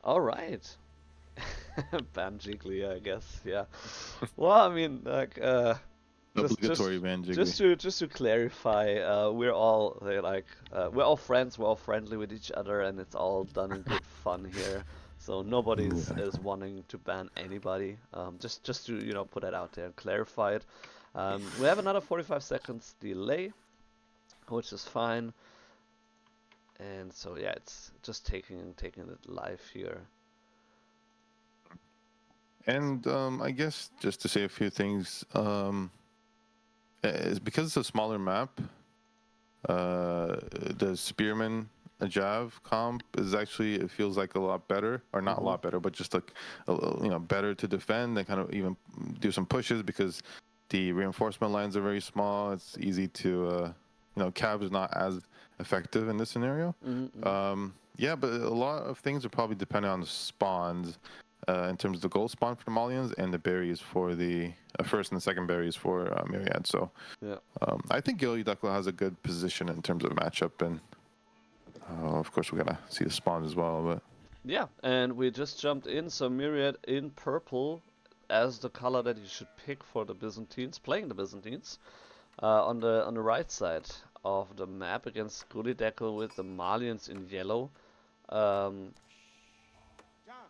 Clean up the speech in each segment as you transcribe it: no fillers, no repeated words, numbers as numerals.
All right. Ban Jiggly, I guess. Yeah. Well, I mean, like, just Obligatory just ban Jiggly. just to clarify, we're all friends, we're all friendly with each other, and it's all done in good fun here. So nobody's Yeah. is wanting to ban anybody. Just to put that out there and clarify it. We have another 45 seconds delay, which is fine. And so yeah, it's just taking it live here. And I guess just to say a few things, is because it's a smaller map, the Spearman Jav comp is actually, it feels like a lot better, or not a Mm-hmm. lot better, but just like better to defend and kind of even do some pushes because the reinforcement lines are very small. It's easy to Cav is not as effective in this scenario. Mm-hmm. Yeah, but a lot of things are probably dependent on the spawns in terms of the gold spawn for the Malians and the berries for the first and the second berries for Myriad. So Yeah. I think Gullyd3ck3l has a good position in terms of matchup, and of course we gotta see the spawns as well. But Yeah, and we just jumped in, so Myriad in purple as the color that you should pick for the Byzantines, playing the Byzantines, on the right side of the map against Gullyd3ck3l with the Malians in yellow. Um,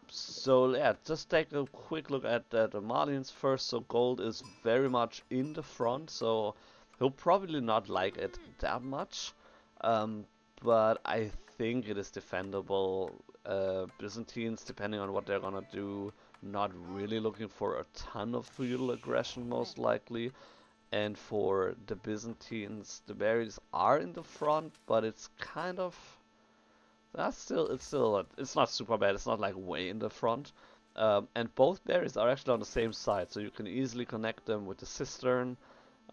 so yeah, just take a quick look at the Malians first. So gold is very much in the front, so he'll probably not like it that much. Um, but I think it is defendable. Byzantines, depending on what they're gonna do, not really looking for a ton of feudal aggression, most likely. And for the Byzantines, the berries are in the front, but it's kind of it's not super bad. It's not like way in the front. And both berries are actually on the same side, so you can easily connect them with the cistern,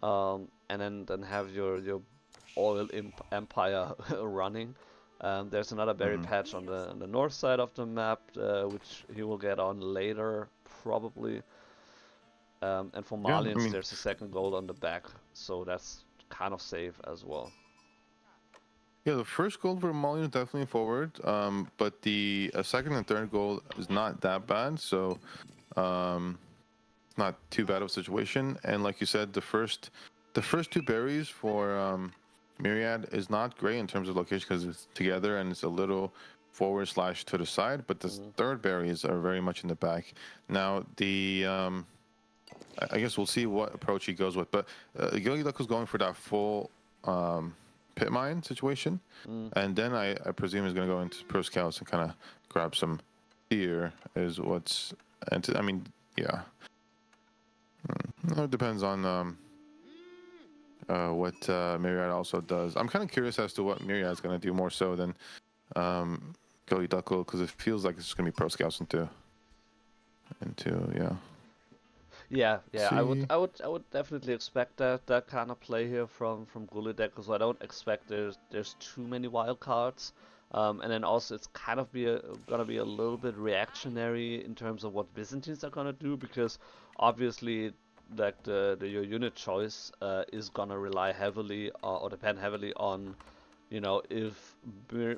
and then have your oil empire running. There's another berry mhm. patch on the north side of the map, which he will get on later probably. And for Yeah, I Malians, mean, there's a second gold on the back, so that's kind of safe as well. yeah, the first goal for Molly is definitely forward, but the second and third goal is not that bad, so um, it's not too bad of a situation. And like you said, the first two berries for Myriad is not great in terms of location because it's together and it's a little forward slash to the side, but the Mm-hmm. third berries are very much in the back. Now the I guess we'll see what approach he goes with. But Yogi was going for that full pit mine situation, Mm. and then I presume he's going to go into pro scouts and kind of grab some fear. Is what's I mean, yeah, it depends on what Myriad also does. I'm kind of curious as to what Myriad's going to do more so than um, Yogi because it feels like it's going to be pro scouts into yeah. Yeah, yeah, I would, See. I would, I would definitely expect that kind of play here from Gullyd3ck3l, so I don't expect there's too many wild cards. And then also it's kind of gonna be a little bit reactionary in terms of what Byzantines are gonna do, because obviously like your unit choice is gonna rely heavily or depend heavily on, if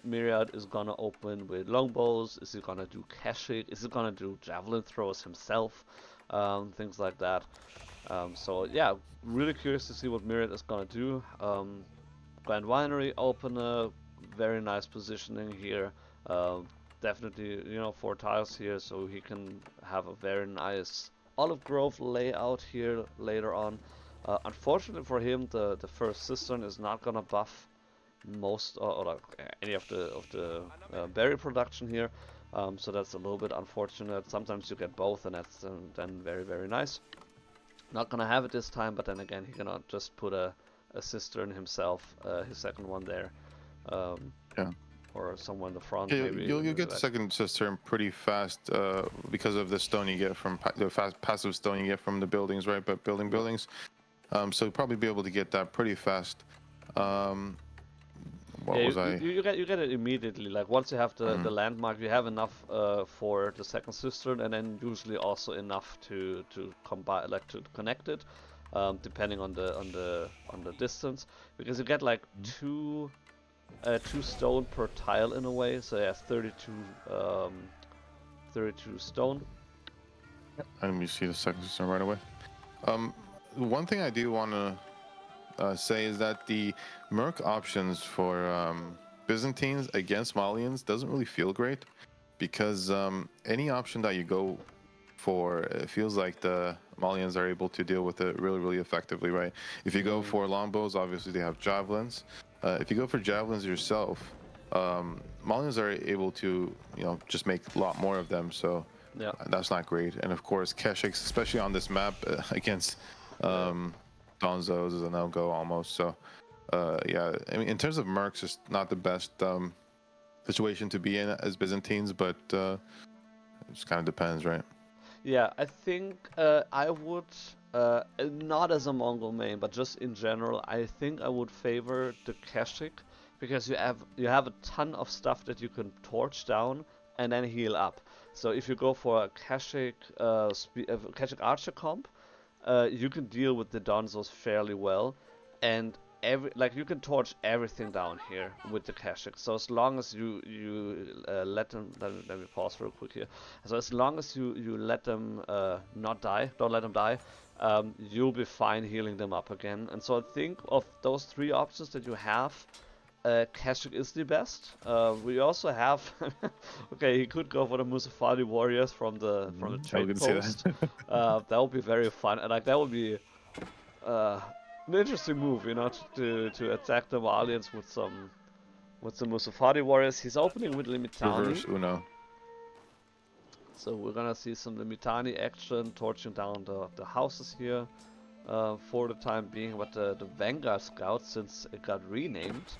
Myriad is gonna open with longbows, is he gonna do Keshik, is he gonna do javelin throws himself, things like that. So yeah, really curious to see what Myriad is gonna do. Grand Winery opener, very nice positioning here. Definitely, 4 tiles here, so he can have a very nice olive grove layout here later on. Unfortunately for him, the first cistern is not gonna buff most or like any of the berry production here. So that's a little bit unfortunate. Sometimes you get both, and that's then very very nice. Not gonna have it this time, but then again, he cannot just put a cistern himself, his second one there, um, Yeah. or somewhere in the front, Yeah, maybe. you'll Maybe get the that. second cistern pretty fast because of the stone you get from the passive stone you get from the buildings, right? But building Yeah. buildings, so you'll probably be able to get that pretty fast. Um, Yeah, what was I? you get it immediately. Like once you have the Mm, landmark, you have enough for the second cistern, and then usually also enough to combine, like to connect it, depending on the distance, because you get like two stone per tile in a way. So yeah, 32 32 stone. And you see the second system right away. One thing I do want to say is that the Merc options for Byzantines against Malians doesn't really feel great, because any option that you go for, it feels like the Malians are able to deal with it really, really effectively, right? If you go for longbows, obviously they have javelins. If you go for javelins yourself, Malians are able to, just make a lot more of them, so Yeah. that's not great. And of course, Keshiks, especially on this map against Donzos, is a no-go almost. So, yeah, I mean, in terms of Mercs, it's not the best situation to be in as Byzantines, but it just kind of depends, right? Yeah, I think I would, not as a Mongol main, but just in general, I think I would favor the Keshik, because you have a ton of stuff that you can torch down and then heal up. So if you go for a Keshik, Keshik Archer comp, you can deal with the Donzos fairly well, and you can torch everything down here with the Keshik. So as long as you let them, let me pause real quick here. So as long as you let them not die, don't let them die, you'll be fine healing them up again. And so I think of those three options that you have, Keshik is the best. We also have, okay, he could go for the Musafadi warriors from the trade post. That would be very fun, and like that would be an interesting move, to attack the Malians with some Musafadi warriors. He's opening with Limitani. Reverse Uno. So we're gonna see some Limitani action, torching down the houses here for the time being. But the Vanguard Scout, since it got renamed,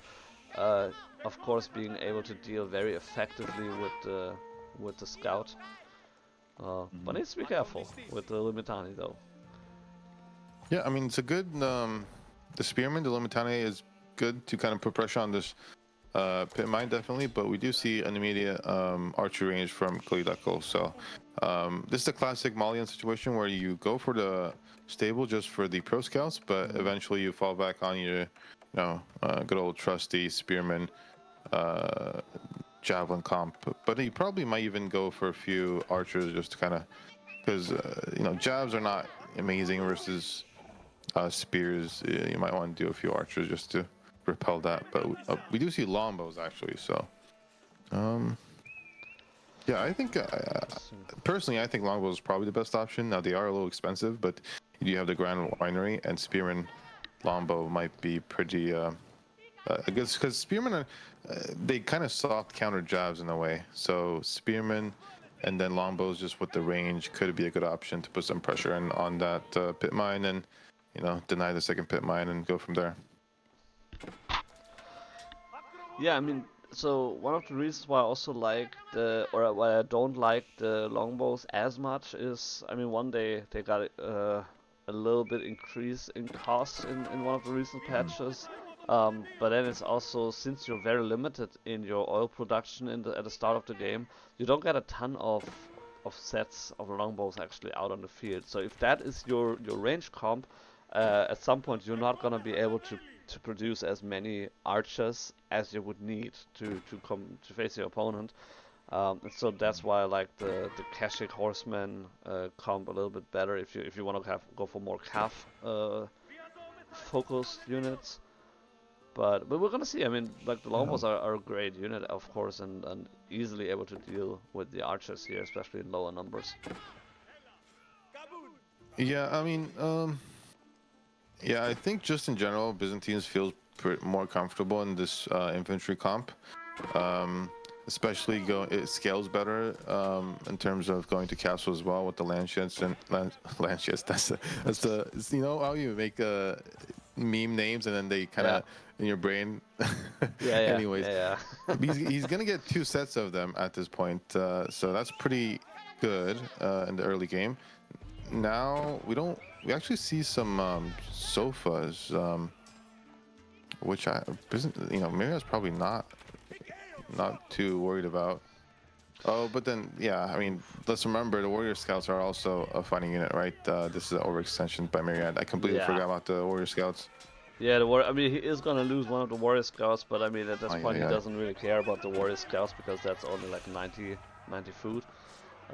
of course being able to deal very effectively with the Scout. But needs to be careful with the Limitani though. Yeah, I mean, it's a good, the Spearman, the Limitani is good to kind of put pressure on this pit mine, definitely, but we do see an immediate archery range from Gullyd3ck3l. So this is a classic Malian situation where you go for the stable just for the pro scouts, but eventually you fall back on your, good old trusty Spearman javelin comp. But you probably might even go for a few archers just to kind of, because, jabs are not amazing versus spears. You might want to do a few archers just to repel that, but we do see longbows actually, so yeah, I think personally I think longbows is probably the best option. Now they are a little expensive, but you have the Grand Winery, and Spearman longbow might be pretty I guess, because Spearmen are they kind of soft counter jabs in a way, so Spearman and then longbows just with the range could be a good option to put some pressure on that pit mine, and deny the second pit mine and go from there. Yeah, I mean, so one of the reasons why I also like why I don't like the longbows as much is, I mean, one day they got a little bit increase in cost in one of the recent patches, but then it's also, since you're very limited in your oil production at the start of the game, you don't get a ton of sets of longbows actually out on the field. So if that is your range comp, at some point you're not gonna be able to produce as many archers as you would need to face your opponent. And so that's why I like the Keshik horseman comp a little bit better if you want to go for more calf focused units. But we're gonna see. I mean, like the longbows are a great unit, of course, and easily able to deal with the archers here, especially in lower numbers. Yeah, I mean, yeah, I think just in general, Byzantines feels more comfortable in this infantry comp. Especially it scales better in terms of going to castle as well with the lancets and lancets. That's the how you make meme names and then they kind of in your brain. Yeah. Anyways, yeah. he's gonna get 2 sets of them at this point, so that's pretty good in the early game. Now we actually see some sofas, which Myriad's probably not too worried about. Oh, but then yeah, I mean, let's remember the Warrior Scouts are also a fighting unit, right? This is an overextension by Myriad. I completely forgot about the Warrior Scouts. Yeah, I mean, he is gonna lose one of the Warrior Scouts, but I mean, at this point he doesn't really care about the Warrior Scouts because that's only like 90 food.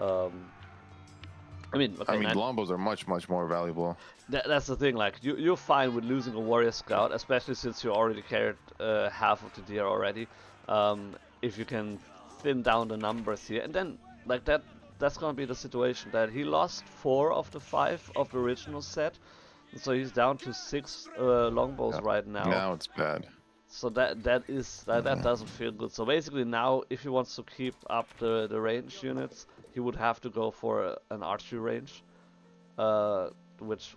Um, I mean, okay, longbows are much more valuable. That's the thing. Like you're fine with losing a warrior scout, especially since you already carried half of the deer already. If you can thin down the numbers here, and then like that's gonna be the situation that he lost 4 of the 5 of the original set, so he's down to 6 longbows right now. Now it's bad. So that doesn't feel good. So basically now, if he wants to keep up the range units, he would have to go for an archery range. Which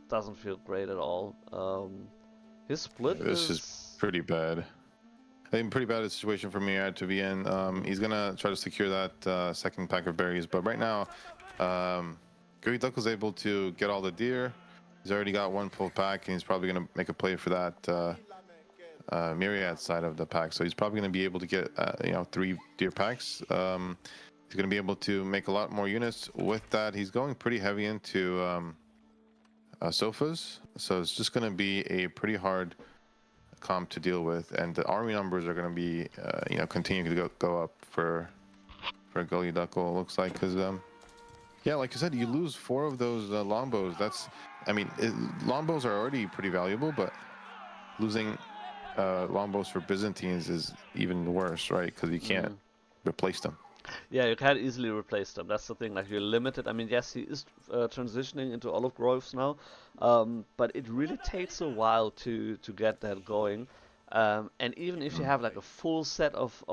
doesn't feel great at all. His split is pretty bad. I think pretty bad situation for Myriad to be in. He's gonna try to secure that second pack of berries, but right now, Gullyd3ck3l was able to get all the deer. He's already got 1 full pack, and he's probably gonna make a play for that Myriad side of the pack. So he's probably gonna be able to get 3 deer packs. He's gonna be able to make a lot more units with that. He's going pretty heavy into sofas, so it's just going to be a pretty hard comp to deal with, and the army numbers are going to be continuing to go up for Gullyd3ck3l, it looks like, because yeah, like I said, you lose 4 of those longbows. Longbows are already pretty valuable, but losing longbows for Byzantines is even worse, right? Because you can't replace them. Yeah, you can't easily replace them. That's the thing. Like, you're limited. I mean, yes, he is transitioning into olive groves now, but it really takes a while to get that going. And even if you have like a full set of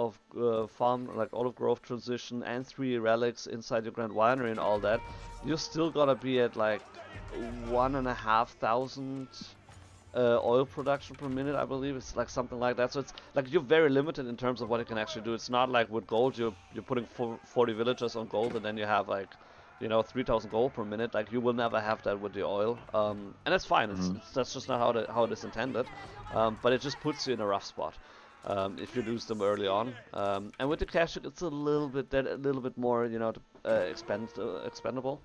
farm, like olive grove transition and 3 relics inside your grand winery and all that, you're still gonna be at like 1,500 oil production per minute, I believe. It's like something like that. So it's like you're very limited in terms of what you can actually do. It's not like with gold you're putting 40 villagers on gold and then you have like 3,000 gold per minute. Like, you will never have that with the oil, and that's fine. That's just not how it is intended. But it just puts you in a rough spot if you lose them early on. And with the cash, it's a little bit more expendable.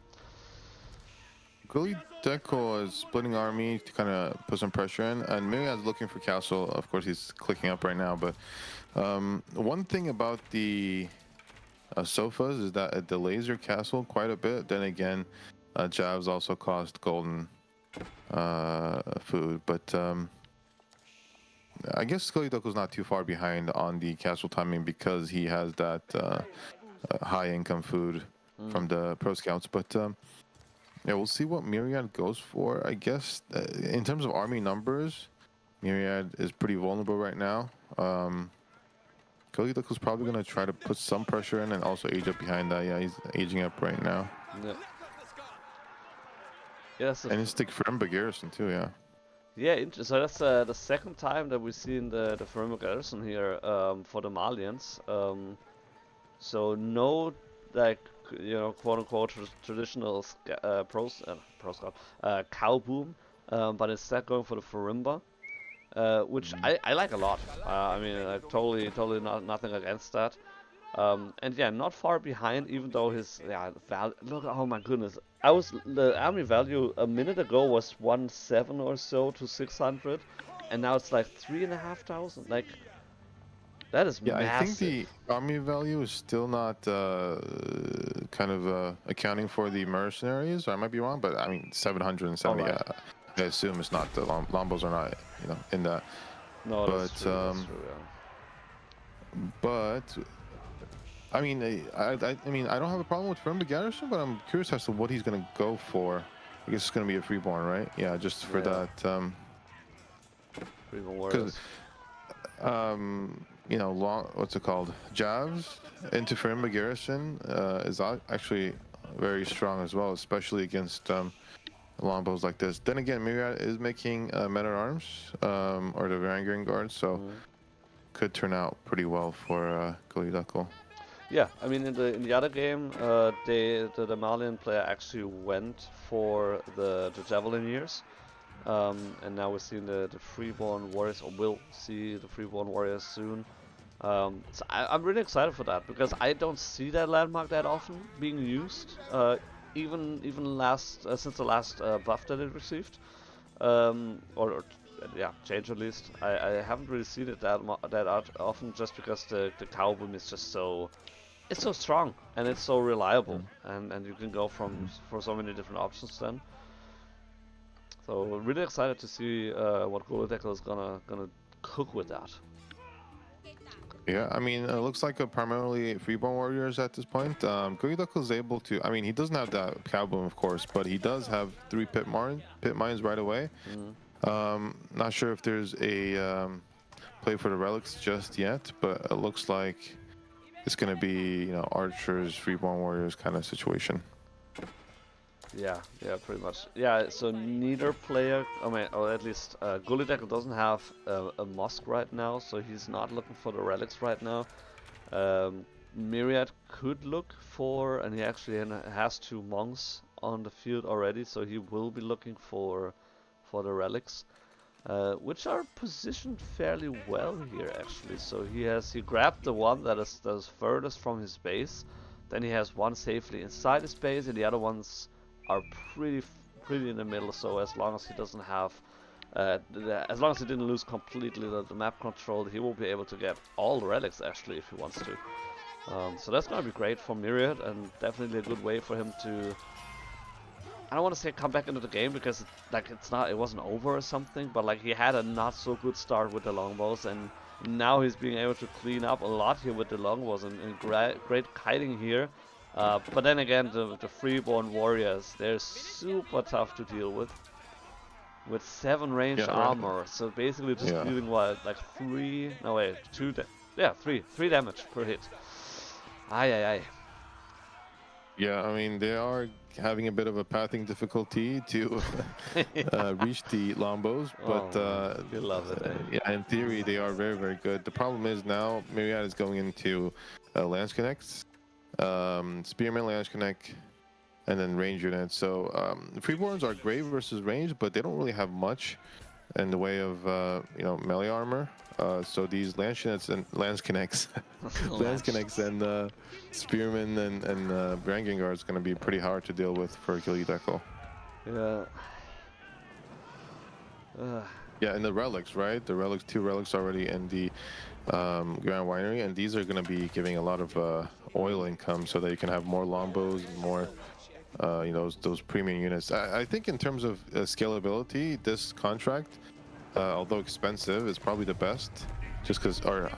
Gullyd3ck3l is splitting army to kind of put some pressure in, and Myriad's looking for castle. Of course, he's clicking up right now, but one thing about the sofas is that it delays your castle quite a bit. Then again, jabs also cost golden food, but I guess Gullyd3ck3l's not too far behind on the castle timing because he has that high income food from the pro scouts, but yeah, we'll see what Myriad goes for. I guess in terms of army numbers, Myriad is pretty vulnerable right now. Gullyd3ck3l's probably going to try to put some pressure in and also age up behind that. Yeah, he's aging up right now. Yeah. Yes. And he's stick Firimba garrison too, yeah. Yeah, so that's the second time that we've seen the Firimba garrison here for the Malians. So no, like, quote unquote traditional cow boom, but instead going for the Firimba, which I like a lot. I mean, totally nothing against that. And yeah, not far behind, even though his value. Look, oh my goodness, the army value a minute ago was 1,700 or so to 600, and now it's like 3,500. Like, that is massive. I think the army value is still not accounting for the mercenaries. I might be wrong, but I mean 770. Right. I assume it's not the longbows are not in that. No, that's true, yeah. But I mean, I don't have a problem with Firimba garrison, but I'm curious as to what he's gonna go for. I guess it's gonna be a freeborn, right? Yeah, just for that. Freeborn warriors. What's it called? Jabs into Firimba garrison is actually very strong as well, especially against longbows like this. Then again, Myriad is making men at arms or the Varangian guard, so could turn out pretty well for Gullyd3ck3l. Yeah, I mean, in the other game, the Malian player actually went for the Javelineers. And now we're seeing the freeborn warriors, or will see the freeborn warriors soon. So I'm really excited for that because I don't see that landmark that often being used, even since the last buff that it received, change at least. I haven't really seen it that often, just because the cow boom is just so it's so strong and it's so reliable, and you can go for so many different options then. So really excited to see what Gullyd3ck3l is gonna cook with that. Yeah, I mean, it looks like a primarily freeborn warriors at this point. Gullyd3ck3l is able to. I mean, he doesn't have that cowboom, of course, but he does have 3 pit mines right away. Not sure if there's a play for the relics just yet, but it looks like it's gonna be, you know, archers, freeborn warriors kind of situation. Yeah, pretty much. Yeah, so neither player, I mean, or at least Gullyd3ck3l doesn't have a mosque right now, so he's not looking for the relics right now. Myriad could look for, and he actually has 2 monks on the field already, so he will be looking for the relics, which are positioned fairly well here actually. So he grabbed the one that is furthest from his base, then he has one safely inside his base, and the other ones are pretty in the middle. So as long as he doesn't have, as long as he didn't lose completely the map control, he will be able to get all the relics actually if he wants to. So that's gonna be great for Myriad, and definitely a good way for him to, I don't want to say come back into the game, because it wasn't over or something, but like he had a not so good start with the longbows, and now he's being able to clean up a lot here with the longbows, and great kiting here. But then again, the freeborn warriors, they're super tough to deal with 7 ranged armor. So basically just dealing what, like 3 damage per hit. Aye. Yeah, I mean, they are having a bit of a pathing difficulty to reach the longbows, but you love it, eh? yeah, in theory they are very, very good. The problem is now Myriad is going into lance connects, spearman, lance connect, and then range units. So freeborns are great versus range, but they don't really have much in the way of you know, melee armor. So these lance units and lance connects, lance connects and spearmen and branding guards going to be pretty hard to deal with for Gullyd3ck3l. Yeah. Yeah, and the relics, right? The relics, 2 relics already in the Grand Winery, and these are going to be giving a lot of oil income, so that you can have more longbows and more, you know, those premium units. I think in terms of scalability, this contract, although expensive, is probably the best, just because, or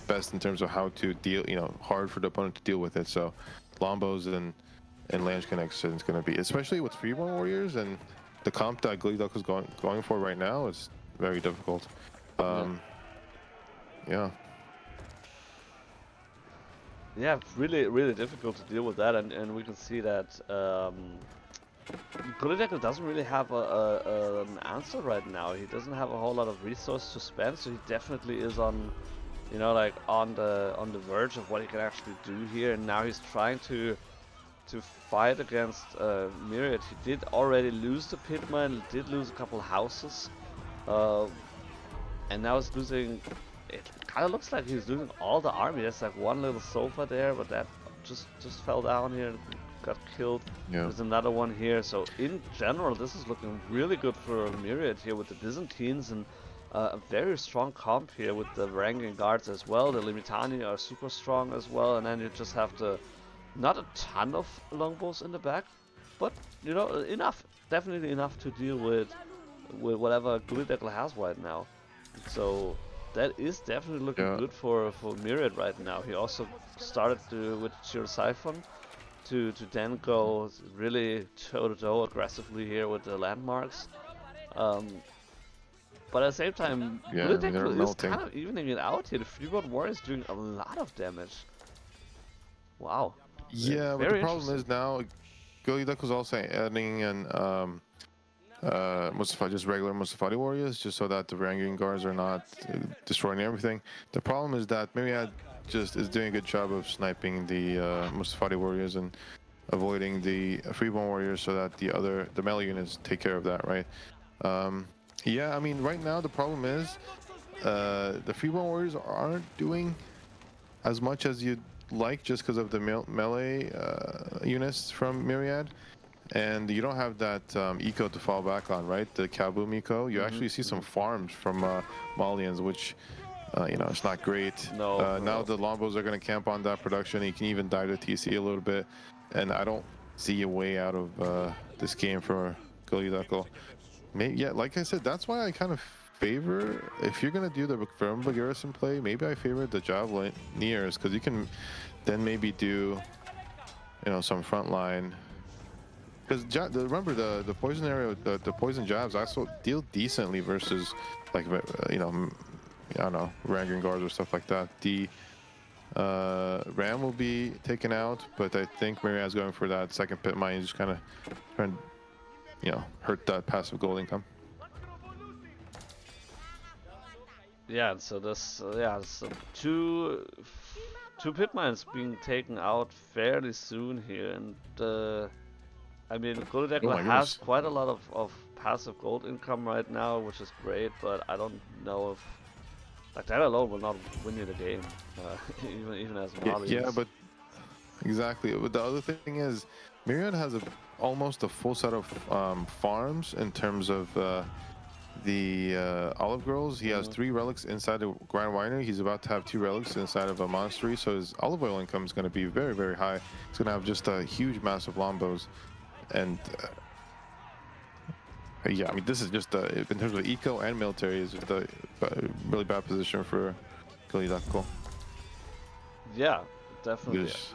best in terms of how to deal, you know, hard for the opponent to deal with it. So longbows and lance connection is going to be, especially with freeborn warriors, and the comp that Gullyd3ck3l is going for right now is very difficult. Yeah. Yeah, really difficult to deal with that, and we can see that Gullyd3ck3l doesn't really have an answer right now. He doesn't have a whole lot of resources to spend, so he definitely is on, you know, like on the verge of what he can actually do here. And now he's trying to fight against Myriad. He did already lose the pitman, did lose a couple houses, and now he's losing. It kind of looks like he's losing all the army. There's like one little sofa there, but that just fell down here and got killed. Yeah. There's another one here. So in general, this is looking really good for Myriad here with the Byzantines, and a very strong comp here with the Varangian guards as well. The Limitani are super strong as well, and then you just have the, not a ton of longbows in the back, but you know, enough, definitely enough to deal with whatever Gullyd3ck3l has right now. So that is definitely looking good for Myriad right now. He also started with Siphon to then go really toe-to-toe aggressively here with the landmarks. But at the same time, Gullyd3ck3l is kind of evening it out here. The freeborn warrior is doing a lot of damage. Wow. Yeah, but the problem is now Gullyd3ck3l was also adding an just regular Mustafadi warriors, just so that the Varangian guards are not destroying everything. The problem is that Myriad just is doing a good job of sniping the Mustafadi warriors and avoiding the freeborn warriors, so that the melee units take care of that, right? Yeah, I mean, right now the problem is the freeborn warriors aren't doing as much as you'd like, just because of the melee units from Myriad. And you don't have that eco to fall back on, right? The Kaboom eco. You actually see some farms from Malians, which You know, it's not great. No, Now no. the longbows are going to camp on that production. You can even dive to TC a little bit, and I don't see a way out of this game for Gullyd3ck3l. Maybe, yeah, like I said, that's why I kind of favor, if you're going to do the Vermba Garrison play, maybe I favor the Javelineers, because you can then maybe do, you know, some frontline. Because remember, the poison area, the poison jabs also deal decently versus, like, you know, I don't know, Rangan guards or stuff like that. The Ram will be taken out, but I think Myriad's going for that second pit mine, just kind of trying to, you know, hurt that passive gold income. Yeah, and so this, yeah, so two pit mines being taken out fairly soon here, and I mean, Oh Gullyd3ck3l my has goodness. quite a lot of passive gold income right now, which is great, but I don't know if, like, that alone will not win you the game, even as Yeah, Malians. but exactly. But the other thing is, Myriad has almost a full set of farms in terms of the olive groves. He has 3 relics inside the Grand Winery. He's about to have 2 relics inside of a monastery, so his olive oil income is going to be very, very high. He's going to have just a huge, massive longbows, and yeah, I mean, this is just in terms of eco and military, is just a really bad position for Gullyd3ck3l. Yeah, definitely. There's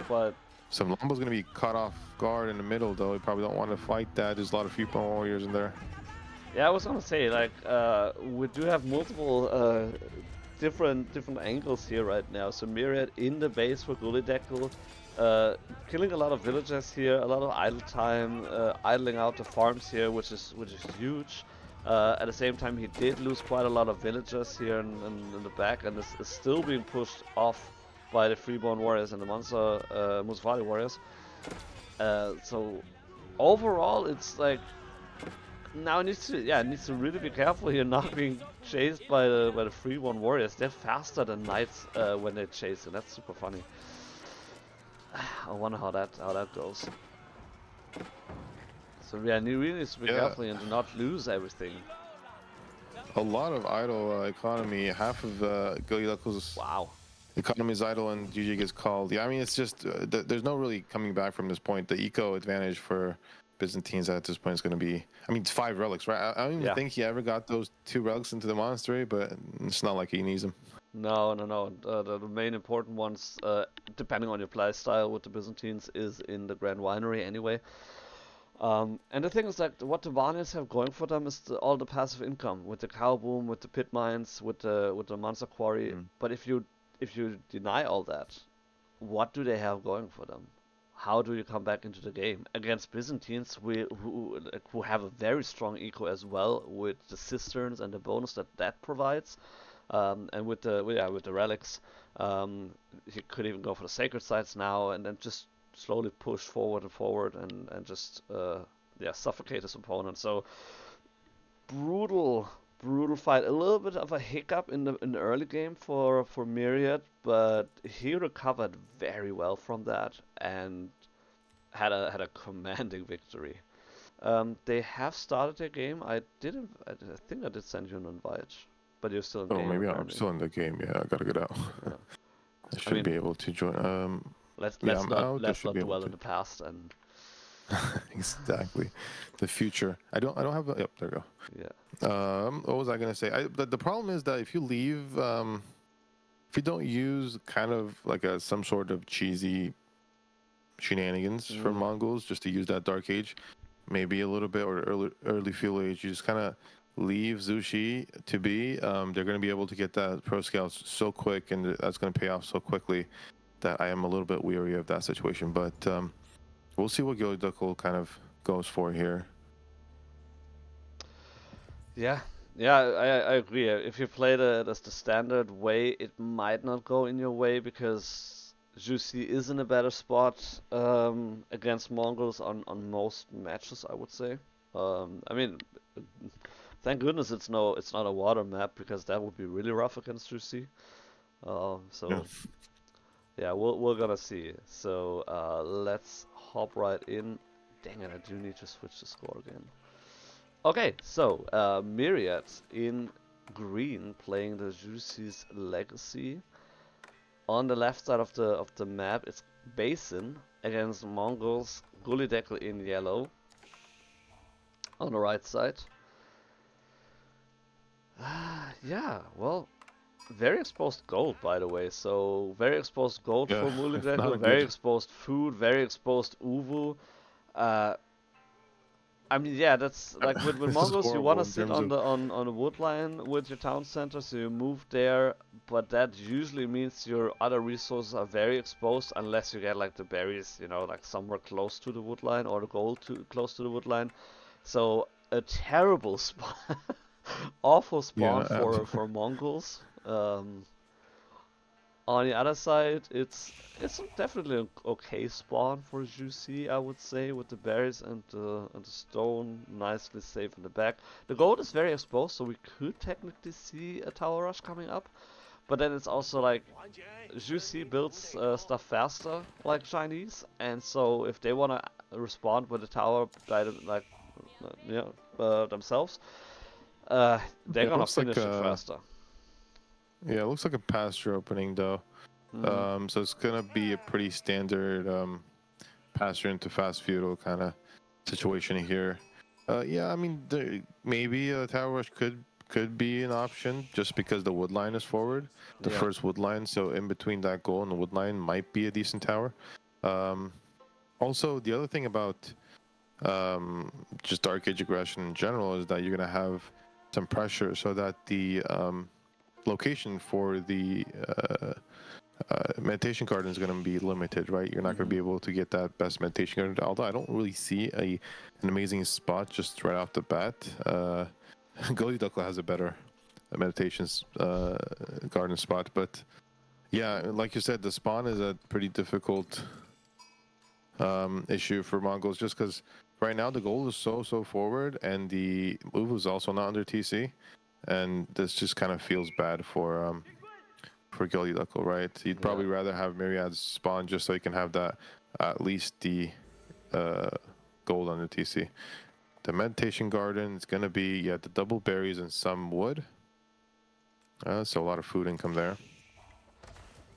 But some longbows going to be caught off guard in the middle, though. You probably don't want to fight that. There's a lot of Freeborn warriors in there. yeah, I was gonna say, like, we do have multiple different angles here right now. So Myriad in the base for Gullyd3ck3l, killing a lot of villagers here, a lot of idle time, idling out the farms here, which is huge. At the same time, he did lose quite a lot of villagers here in the back, and is still being pushed off by the Freeborn warriors and the Musafali warriors. So overall, it's like now needs to really be careful here, not being chased by the Freeborn warriors. They're faster than knights when they chase, and that's super funny. I wonder how that goes. So yeah, you really need to be Yeah, careful and do not lose everything. a lot of idle economy. Half of Gullyd3ck3l's Wow. economy is idle, and GG gets called. Yeah, I mean, it's just there's no really coming back from this point. The eco advantage for Byzantines at this point is going to be, I mean, it's 5 relics, right? I don't even Yeah. think he ever got those 2 relics into the monastery, but it's not like he needs them. No, no, no. The main important ones, depending on your play style with the Byzantines, is in the Grand Winery anyway. And the thing is that what the Malians have going for them is all the passive income with the cow boom, with the pit mines, with the monster quarry. Mm. But if you deny all that, what do they have going for them? How do you come back into the game against Byzantines who have a very strong eco as well with the cisterns and the bonus that provides, and with the relics, he could even go for the sacred sites now and then just slowly push forward and forward and just suffocate his opponent. So brutal fight. A little bit of a hiccup in the early game for Myriad, but he recovered very well from that and had a commanding victory. They have started their game. I think I did send you an invite, but you're still in Oh, game maybe I'm apparently. still in the game. Yeah, I gotta get out. Yeah. I I should mean, be able to join. Yeah, I'm out. I let's should not be able dwell in to. the past and Exactly, the future. I don't have a. Yep, there we yeah. go. What was I gonna say? The problem is that if you leave, if you don't use kind of like some sort of cheesy shenanigans for Mm. Mongols, just to use that Dark Age, maybe a little bit, or early Fuel Age, you just kind of leave Zushi to be. They're going to be able to get that Pro Scouts so quick, and that's going to pay off so quickly that I am a little bit weary of that situation. But we'll see what Gullyd3ck3l kind of goes for here. Yeah, yeah, I agree. If you play the standard way, it might not go in your way because Juicy is in a better spot against Mongols on most matches, I would say. I mean, thank goodness it's not a water map because that would be really rough against Juicy. Yeah. So yeah, we're gonna see. So let's hop right in. Dang it, I do need to switch the score again. Okay, so Myriad in green playing the Juicy's Legacy. On the left side of the map, it's Basin against Mongols, Gullyd3ck3l in yellow. On the right side. Yeah, well, very exposed gold, by the way. So very exposed gold Yeah, for not Gullyd3ck3l, a very good. exposed food, very exposed uvu. Uh, I mean, yeah, that's like with This is Mongols, you want horrible to in sit terms on of. the wood line with your town center, so you move there. But that usually means your other resources are very exposed, unless you get like the berries, you know, like somewhere close to the wood line, or the gold close to the wood line. So a terrible spawn, awful spawn Yeah, for Mongols. On the other side, it's definitely an okay spawn for Juicy, I would say, with the berries and the stone nicely safe in the back. The gold is very exposed, so we could technically see a tower rush coming up. But then it's also like Juicy builds stuff faster, like Chinese, and so if they wanna respond with a tower by themselves, they're it gonna looks like finish it a. faster. Yeah, it looks like a pasture opening though. Mm, So it's gonna be a pretty standard pasture into fast feudal kind of situation here. Yeah, I mean, maybe a tower rush could be an option just because the wood line is forward, the yeah. first wood line. So in between that goal and the wood line might be a decent tower. Um, Also, the other thing about just Dark Age aggression in general is that you're gonna have some pressure so that the location for the meditation garden is going to be limited, right? You're not going to Mm-hmm. be able to get that best meditation garden. Although I don't really see an amazing spot just right off the bat. Gullyd3ck3l has a better meditations garden spot, but yeah, like you said, the spawn is a pretty difficult issue for Mongols just because right now the goal is so forward and the move is also not under TC, and this just kind of feels bad for Gullyd3ck3l, right? You'd Yeah. probably rather have Myriad spawn just so you can have that at least the uh, gold on the TC. The meditation garden is gonna be the double berries and some wood. So a lot of food income there.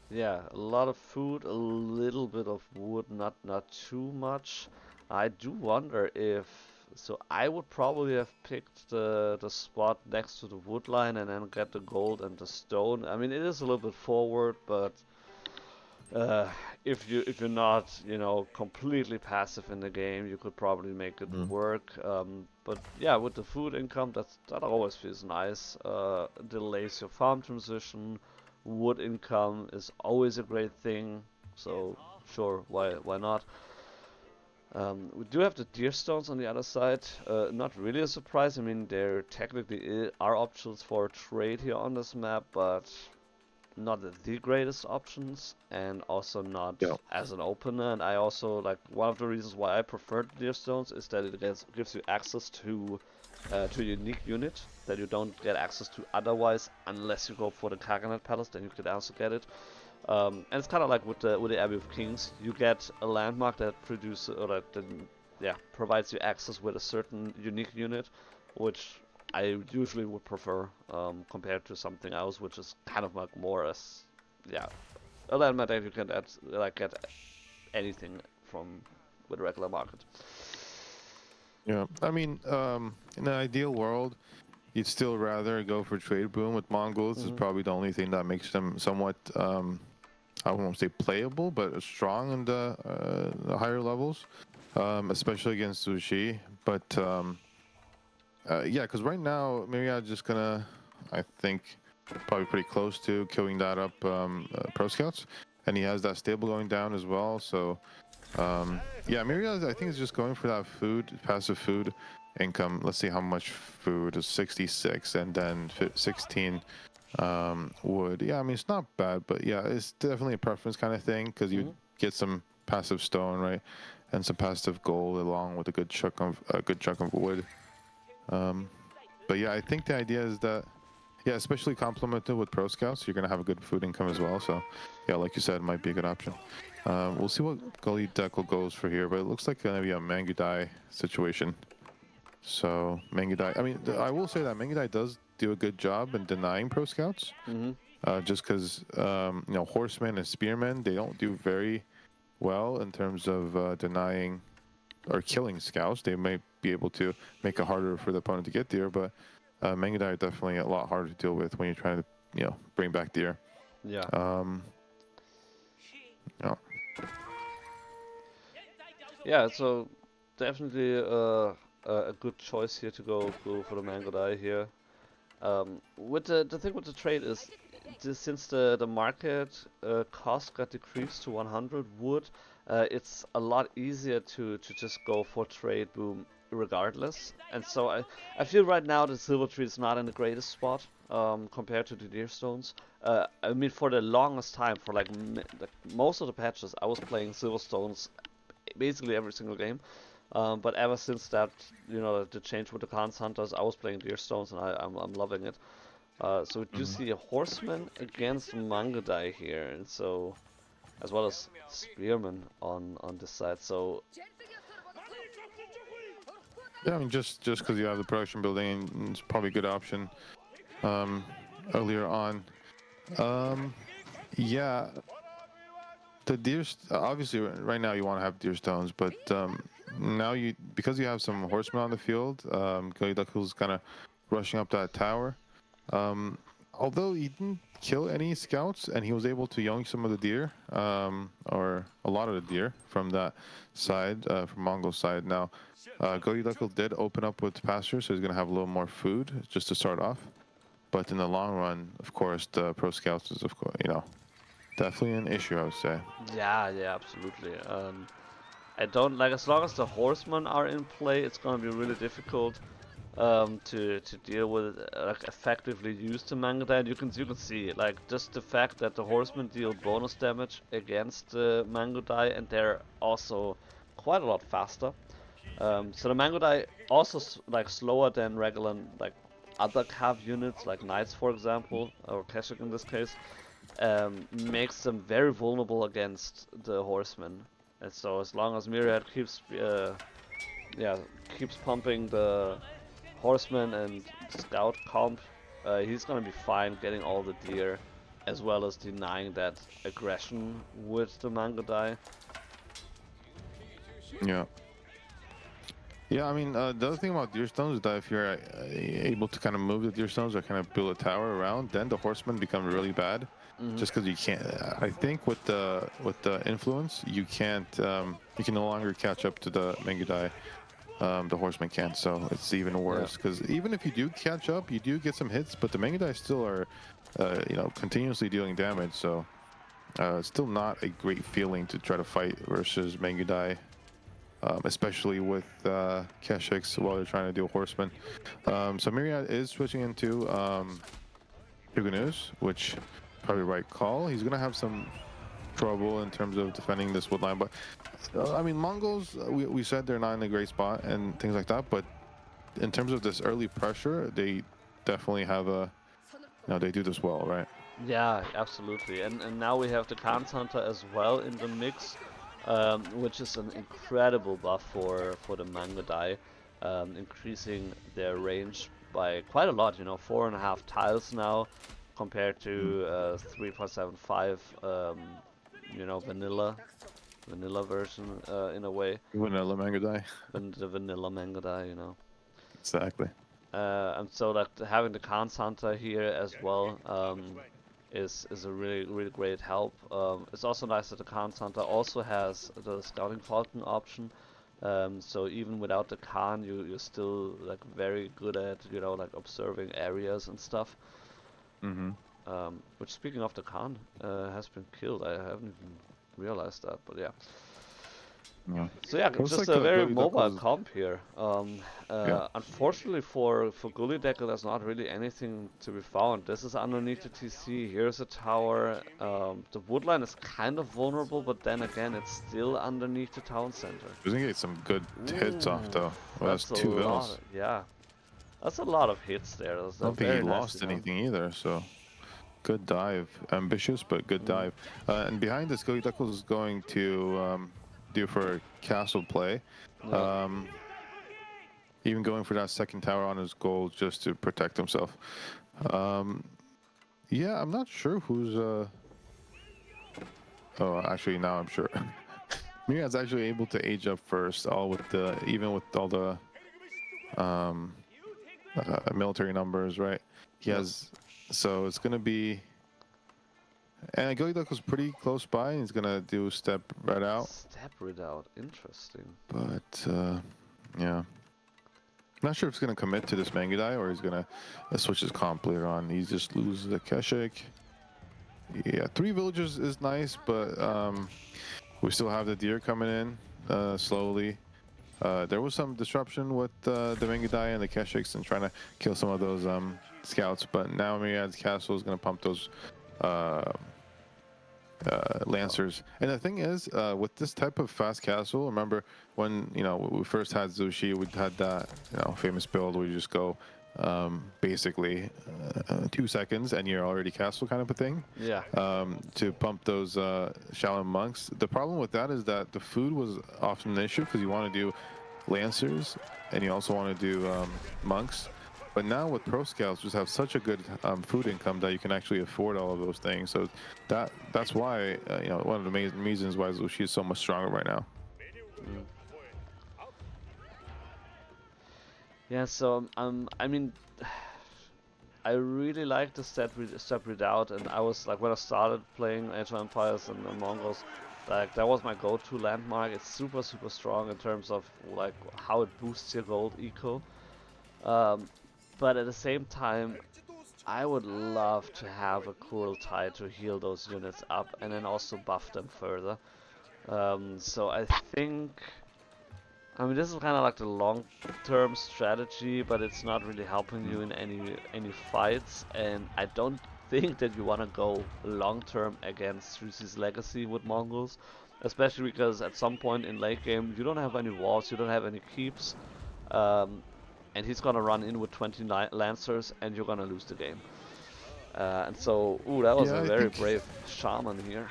Yeah, a lot of food, a little bit of wood, not too much. I do wonder if so I would probably have picked the spot next to the wood line and then get the gold and the stone. I mean, it is a little bit forward, but uh, if you're not, you know, completely passive in the game, you could probably make it Mm. work. But yeah, with the food income, that always feels nice. Delays your farm transition. Wood income is always a great thing. So sure, why not? We do have the deer stones on the other side. Not really a surprise. I mean, there technically are options for trade here on this map, but not the greatest options, and also not Yeah. as an opener. And I also like one of the reasons why I prefer Deer Stones is that it gives you access to a unique unit that you don't get access to otherwise, unless you go for the Kaganet Palace. Then you could also get it. And it's kind of like with the Abbey of Kings, you get a landmark that produces or that yeah provides you access with a certain unique unit, which I usually would prefer compared to something else, which is kind of like more as yeah a landmark that you can get anything from with a regular market. Yeah. I mean, in an ideal world, you'd still rather go for trade boom with Mongols. Is Hmm. probably the only thing that makes them somewhat I won't say playable, but strong in the higher levels, especially against Sushi. But yeah, because right now Myriad's just gonna, I think, probably pretty close to queuing that up Pro Scouts, and he has that stable going down as well. So yeah, Myriad I think is just going for that food, passive food income. Let's see how much food is 66, and then 16 wood. Yeah, I mean it's not bad, but yeah, it's definitely a preference kind of thing because you Hmm. get some passive stone, right, and some passive gold along with a good chunk of wood. Um, but yeah, I think the idea is that yeah, especially complemented with pro scouts, you're gonna have a good food income as well. So yeah, like you said, it might be a good option. We'll see what Gullyd3ck3l goes for here, but it looks like it's gonna be a Mangudai situation. So Mangudai, I mean, I will say that Mangudai does do a good job in denying pro scouts. Just because you know, horsemen and spearmen, they don't do very well in terms of denying or killing scouts. They may be able to make it harder for the opponent to get deer, but Mangudai are definitely a lot harder to deal with when you're trying to, you know, bring back deer. Yeah. Yeah. Yeah, so definitely a good choice here to go for the Mangudai here. With the thing with the trade is, since the market cost got decreased to 100 wood, it's a lot easier to just go for trade boom regardless. And so I feel right now the silver tree is not in the greatest spot compared to the deer stones. I mean, for the longest time, for like most of the patches, I was playing silver stones basically every single game. But ever since that, you know, the change with the Khans Hunters, I was playing deer stones, and I'm loving it. So we do see a horseman against Mangudai here, and so as well as spearmen on this side. So Yeah, I mean, just because you have the production building, it's probably a good option. Earlier on, yeah, the deer. Obviously, right now you want to have deer stones, but now because you have some horsemen on the field, Gullyd3ck3l's kind of rushing up that tower. Although he didn't kill any scouts, and he was able to yoink some of the deer, or a lot of the deer from that side, from Mongol side. Now, Gullyd3ck3l did open up with pasture, so he's going to have a little more food just to start off. But in the long run, of course, the pro scouts is, of course, you know, definitely an issue, I would say. yeah, absolutely. I don't like, as long as the horsemen are in play, it's gonna be really difficult to deal with, like effectively use the Mangudai. And you can see, like, just the fact that the horsemen deal bonus damage against the Mangudai, and they're also quite a lot faster. So the Mangudai also like slower than regular, like, other cav units, like knights for example, or Keshik in this case, makes them very vulnerable against the horsemen. And so as long as Myriad keeps pumping the horsemen and scout comp, he's gonna be fine getting all the deer, as well as denying that aggression with the Mangudai. Yeah. Yeah, I mean, the other thing about deer stones is that if you're able to kind of move the deer stones or kind of build a tower around, then the horsemen become really bad. Just because you can't. I think with the influence, you can't. You can no longer catch up to the Mangudai. The horsemen can't, so it's even worse. Because even if you do catch up, you do get some hits, but the Mangudai still are, you know, continuously dealing damage. So it's still not a great feeling to try to fight versus Mangudai. Especially with Keshiks while they're trying to do horsemen. So Myriad is switching into Huguenots, which probably the right call. He's going to have some trouble in terms of defending this wood line, but I mean, Mongols, we said they're not in a great spot and things like that, but in terms of this early pressure, they definitely have you know, they do this well, right? Yeah, absolutely. And now we have the Khans Hunter as well in the mix. Which is an incredible buff for the Mangudai, increasing their range by quite a lot. You know, 4.5 tiles now compared to 3.75. You know, vanilla version in a way. Vanilla Mangudai. And the vanilla Mangudai, you know. Exactly. And so that having the Khans Hunter here as well is a really great help. It's also nice that the Khans Hunter also has the Scouting Falcon option. So even without the Khan, you're still like very good at, you know, like observing areas and stuff. Which, speaking of the Khan, has been killed. I haven't even realized that, but yeah. Yeah. So yeah, Looks just like, a very Gullyd3ck3l mobile was- comp here. Unfortunately for Gullyd3ck3l, there's not really anything to be found. This is underneath the TC. Here's a tower. The woodline is kind of vulnerable, but then again, it's still underneath the town center. He's gonna get some good hits off though. Well, that's 2 vills. Yeah, that's a lot of hits there. I don't think he lost done. anything either, so good dive. Ambitious, but good dive. And behind this, Gullyd3ck3l is going to do for castle play. Yeah. even going for that second tower on his gold just to protect himself. Yeah, I'm not sure who's. Oh, actually, now I'm sure. Myriad's actually able to age up first, all with the even with all the military numbers, right? He has, so it's gonna be. And Gullyd3ck3l was pretty close by, and he's gonna do step right out. Step right out, interesting. But yeah. Not sure if he's going to commit to this Mangudai or he's going to switch his comp later on. He just loses the Keshik. Yeah, 3 villagers is nice, but we still have the deer coming in slowly. There was some disruption with the Mangudai and the Keshiks and trying to kill some of those scouts, but now Myriad's castle is going to pump those lancers. And the thing is, with this type of fast castle, remember when we first had Zushi, we had that famous build where you just go basically 2 seconds and you're already castle kind of a thing. Yeah. To pump those Shaolin monks. The problem with that is that the food was often an issue because you want to do lancers and you also want to do monks. But now with pro scouts, just have such a good food income that you can actually afford all of those things. So that's why one of the main reasons why Zushi is so much stronger right now. Yeah. So I mean, I really like the step redoubt, and I was like when I started playing Age of Empires and Mongols, like that was my go-to landmark. It's super strong in terms of like how it boosts your gold eco. But at the same time, I would love to have a Gullyd3ck3l to heal those units up and then also buff them further. So I think, I mean, this is kind of like the long-term strategy, but it's not really helping you in any fights, and I don't think that you want to go long-term against Rusi's Legacy with Mongols, especially because at some point in late game you don't have any walls, you don't have any keeps. And he's gonna run in with 20 lancers, and you're gonna lose the game. And so, ooh, that was a very brave shaman here.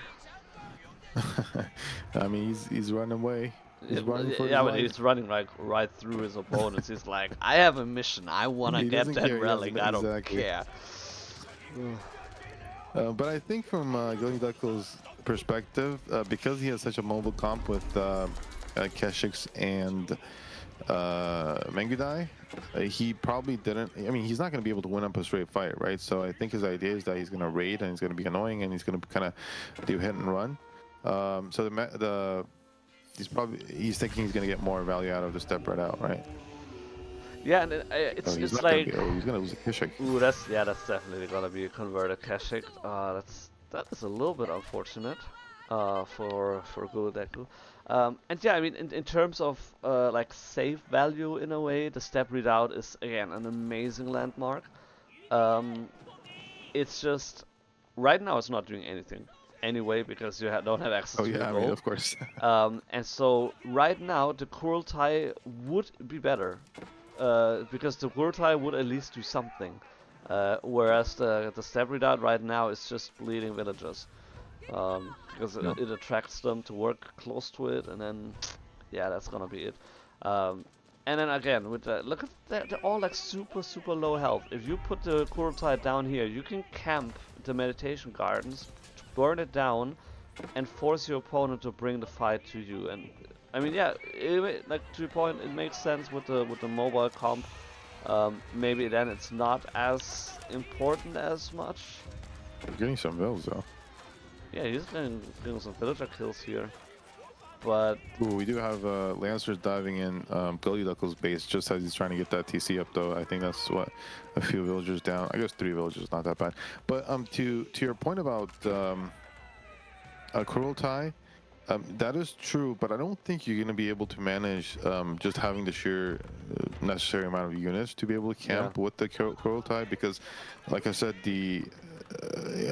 I mean, he's running away. He's running for his but life. he's running like right through his opponents. He's like, I have a mission. I wanna get that relic. I don't care. But I think from Gullyd3ck3l's perspective, because he has such a mobile comp with Keshiks and Mangudai, he probably didn't. I mean, he's not going to be able to win up a straight fight, right? So I think his idea is that he's going to raid and he's going to be annoying and he's going to kind of do hit and run. So he's thinking he's going to get more value out of the step right out, right? Yeah, and it's like he's going to lose a Keshik. Ooh, that's definitely going to be a converted Keshik. That is a little bit unfortunate for Gullyd3ck3l. And yeah, I mean, in terms of like save value in a way, the step redoubt is again an amazing landmark. It's just right now it's not doing anything anyway because you don't have access to the gold. I mean, of course. And so right now the Gullyd3ck3l would be better because the Gullyd3ck3l would at least do something, whereas the step redoubt right now is just bleeding villagers. Because it attracts them to work close to it, and then, yeah, that's gonna be it. And then again, with look at they're all like super low health. If you put the Gullyd3ck3l down here, you can camp the meditation gardens, burn it down, and force your opponent to bring the fight to you. And I mean, yeah, like to your point, it makes sense with the mobile comp. Maybe then it's not as important as much. You're getting some vills though. Yeah, he's getting some villager kills here, but... Ooh, we do have Lancers diving in Gullyd3ck3l's base just as he's trying to get that TC up though. I think that's what, a few villagers down. I guess 3 villagers, not that bad. But to your point about Gullyd3ck3l, that is true, but I don't think you're going to be able to manage just having the sheer necessary amount of units to be able to camp with the Gullyd3ck3l because, like I said,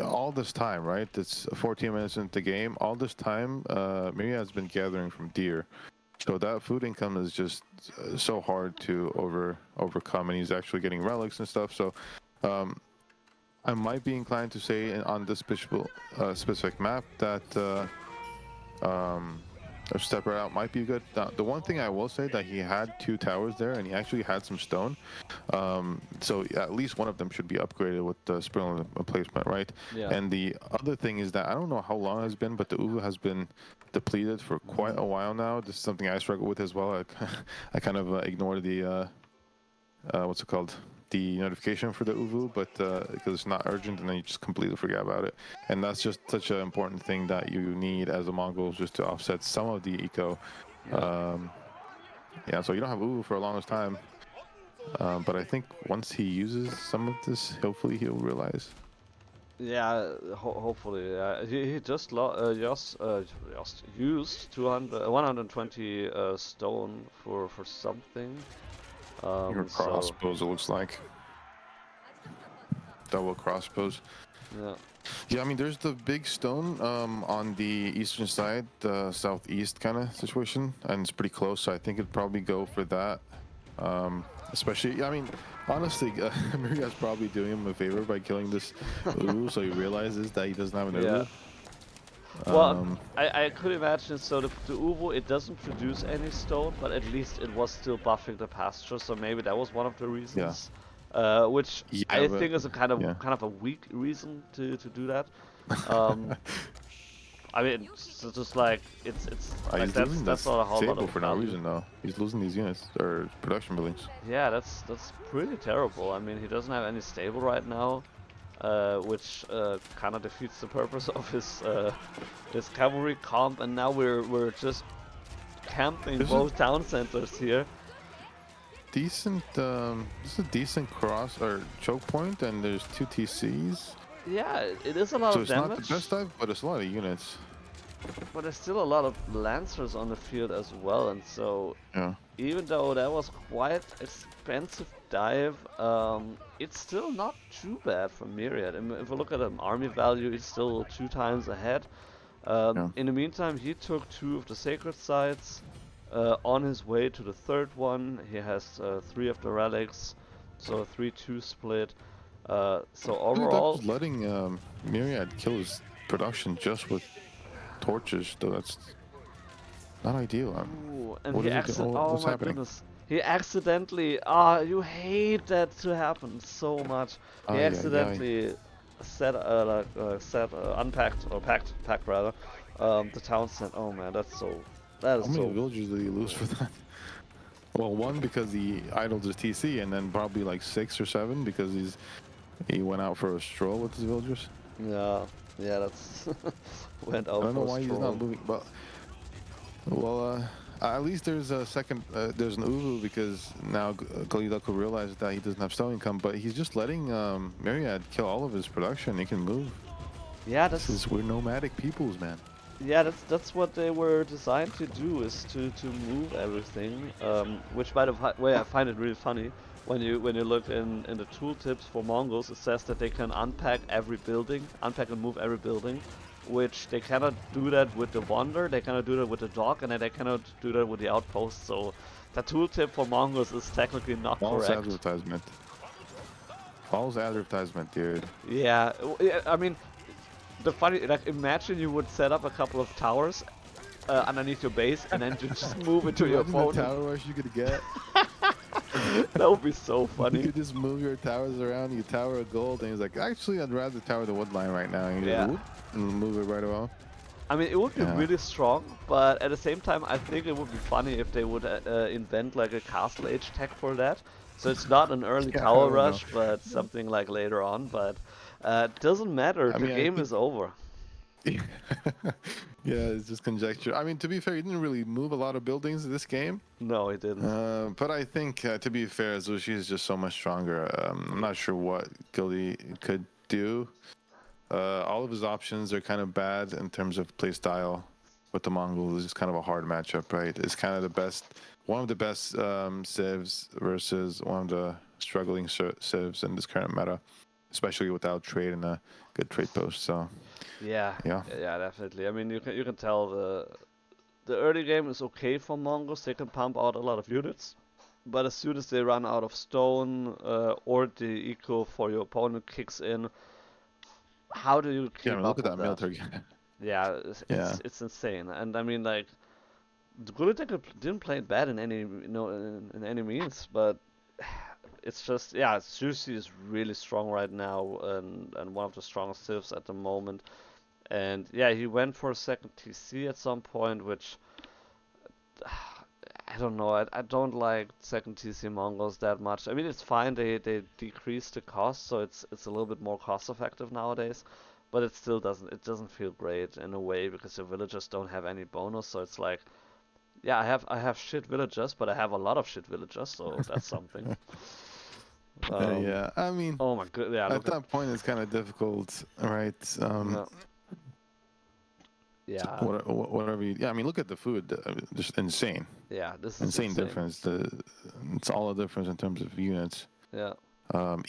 all this time, right? It's 14 minutes into the game. All this time, Myriad has been gathering from deer, so that food income is just so hard to overcome. And he's actually getting relics and stuff. So, I might be inclined to say on this specific map that or step right out might be good. The one thing I will say that he had 2 towers there, and he actually had some stone. So at least one of them should be upgraded with the spring placement, right? Yeah. And the other thing is that I don't know how long it's been, but the Uvu has been depleted for quite a while now. This is something I struggle with as well. I kind of ignore the what's it called? The notification for the Uvu, but because it's not urgent, and then you just completely forget about it. And that's just such an important thing that you need as a Mongol, just to offset some of the eco. Yeah. Yeah, so you don't have Uvu for a longest time. But I think once he uses some of this, hopefully he'll realize. Yeah, hopefully. He just used 120 stone for something. Your So crossbows, it looks like. Double crossbows. yeah. Yeah, I mean, there's the big stone on the eastern side, the southeast kind of situation, and it's pretty close, so I think it'd probably go for that. Especially, I mean, honestly, Myriad's probably doing him a favor by killing this Uru, so he realizes that he doesn't have an Yeah. Uru. Well, I could imagine, so the Uvo, it doesn't produce any stone, but at least it was still buffing the pasture, so maybe that was one of the Yeah. reasons. Which Yeah, I but think is a yeah. kind of a weak reason to do that. Um, I mean, it's just like it's like He's losing that's this not a whole lot table of for no value. reason, though. He's losing these units, or production buildings. Yeah, that's pretty terrible. I mean, he doesn't have any stable right now, which kind of defeats the purpose of his cavalry comp, and now we're just camping This is both town centers here. decent, this is a decent cross, or choke point, and there's 2 TCs. Yeah, it is a lot So of it's not the damage, best dive, but it's a lot of units. but there's still a lot of lancers on the field as well, and so Yeah. even though that was quite expensive dive, it's still not too bad for Myriad. I mean, if we look at an army value, he's still 2 times ahead. Yeah. In the meantime, he took 2 of the sacred sites. On his way to the third one, he has 3 of the relics, so a 3-2 split. So Really, that overall, was letting Myriad kill his production just with torches, though that's not ideal. ooh, and What he is it? oh What's my happening? goodness. He accidentally, ah, you hate that to happen so much. He Ay, ay, ay. accidentally unpacked, or packed rather, the town center. Oh man, that How is many so, villagers did he lose for that? Well, one because he idled his TC, and then probably like 6 or 7 because he went out for a stroll with his villagers. yeah, yeah, that's, went I out don't know for a why he's not stroll. moving, but well, at least there's a second. There's an Uvu because now Gullyd3ck3l will realize that he doesn't have stone income, but he's just letting Myriad kill all of his production. He can move. Yeah, We're nomadic peoples, man. yeah, that's what they were designed to do, is to move everything. Which, by the way, I find it really funny when you look in the tooltips for Mongols. It says that they can unpack every building, unpack and move every building, which they cannot do that with the Wander. They cannot do that with the Dog, and then they cannot do that with the Outpost. So the tooltip for Mongols is technically not False correct. advertisement. False advertisement, dude. Yeah, yeah, I mean, the funny, like, imagine you would set up a couple of towers underneath your base, and then you just move into your Imagine the opponent. tower rush you could get. That would be so You funny. could just move your towers around. You tower a gold, and he's like, actually, I'd rather tower the wood line right now. And you Yeah. just whoop, and move it right away. I mean, it would be Yeah. really strong, but at the same time, I think it would be funny if they would invent like a castle age tech for that. So it's not an early Yeah, I tower don't rush, but something like later on. But doesn't matter. I The mean, I game think is over. yeah, it's just conjecture. I mean, to be fair, he didn't really move a lot of buildings in this game. No, it didn't. But I think, to be fair, Zushi is just so much stronger. I'm not sure what Gullyd could do. All of his options are kind of bad in terms of play style. With the Mongols, it's kind of a hard matchup, right? It's kind of the best, one of the best civs versus one of the struggling civs in this current meta, especially without trade and a good trade post. So Yeah, yeah. yeah, definitely. I mean, you can tell the early game is okay for Mongols. They can pump out a lot of units, but as soon as they run out of stone, or the eco for your opponent kicks in, how do you Yeah, I keep mean, look up at with that that? military. Yeah, Yeah. it's insane. And I mean, like, the Gullyd3ck3l didn't play it bad in any in any means, but it's just yeah, Juicy is really strong right now and one of the strongest civs at the moment. And yeah, he went for a second TC at some point, which I don't know. I don't like second TC Mongols that much. I mean, it's fine. They decreased the cost, so it's a little bit more cost effective nowadays. But it still doesn't feel great in a way because your villagers don't have any bonus. So it's like, yeah, I have shit villagers, but I have a lot of shit villagers, so that's something. Yeah, I mean, Oh my god, yeah, at look at that point, it's kind of difficult, right? yeah, yeah, Whatever you, yeah, I mean, look at the food, just insane, yeah. This is insane insane. difference. It's all a difference in terms of units. Yeah,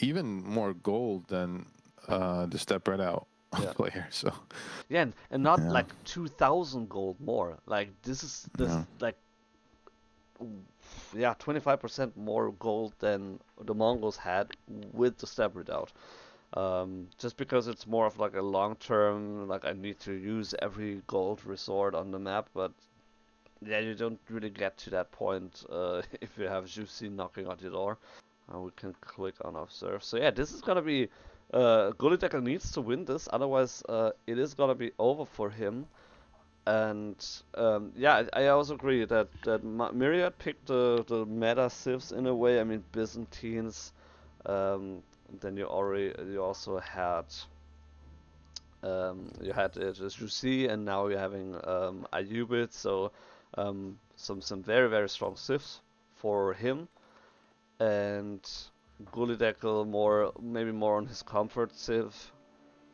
Even more gold than the step right out yeah. player. So Yeah, and not yeah, like 2,000 gold more. Like this is yeah. like yeah, 25% more gold than the Mongols had with the stab redoubt. Just because it's more of like a long term, like I need to use every gold resort on the map, but yeah, you don't really get to that point if you have Juicy knocking on your door. We can click on observe. So yeah, this is gonna be Gullyd3ck3l needs to win this, otherwise it is gonna be over for him. And yeah, I also agree that Myriad picked the meta civs in a way. I mean, Byzantines. Then you also had this Jussi, and now you're having Ayyubids. So some very strong civs for him, and Gullyd3ck3l maybe more on his comfort civ.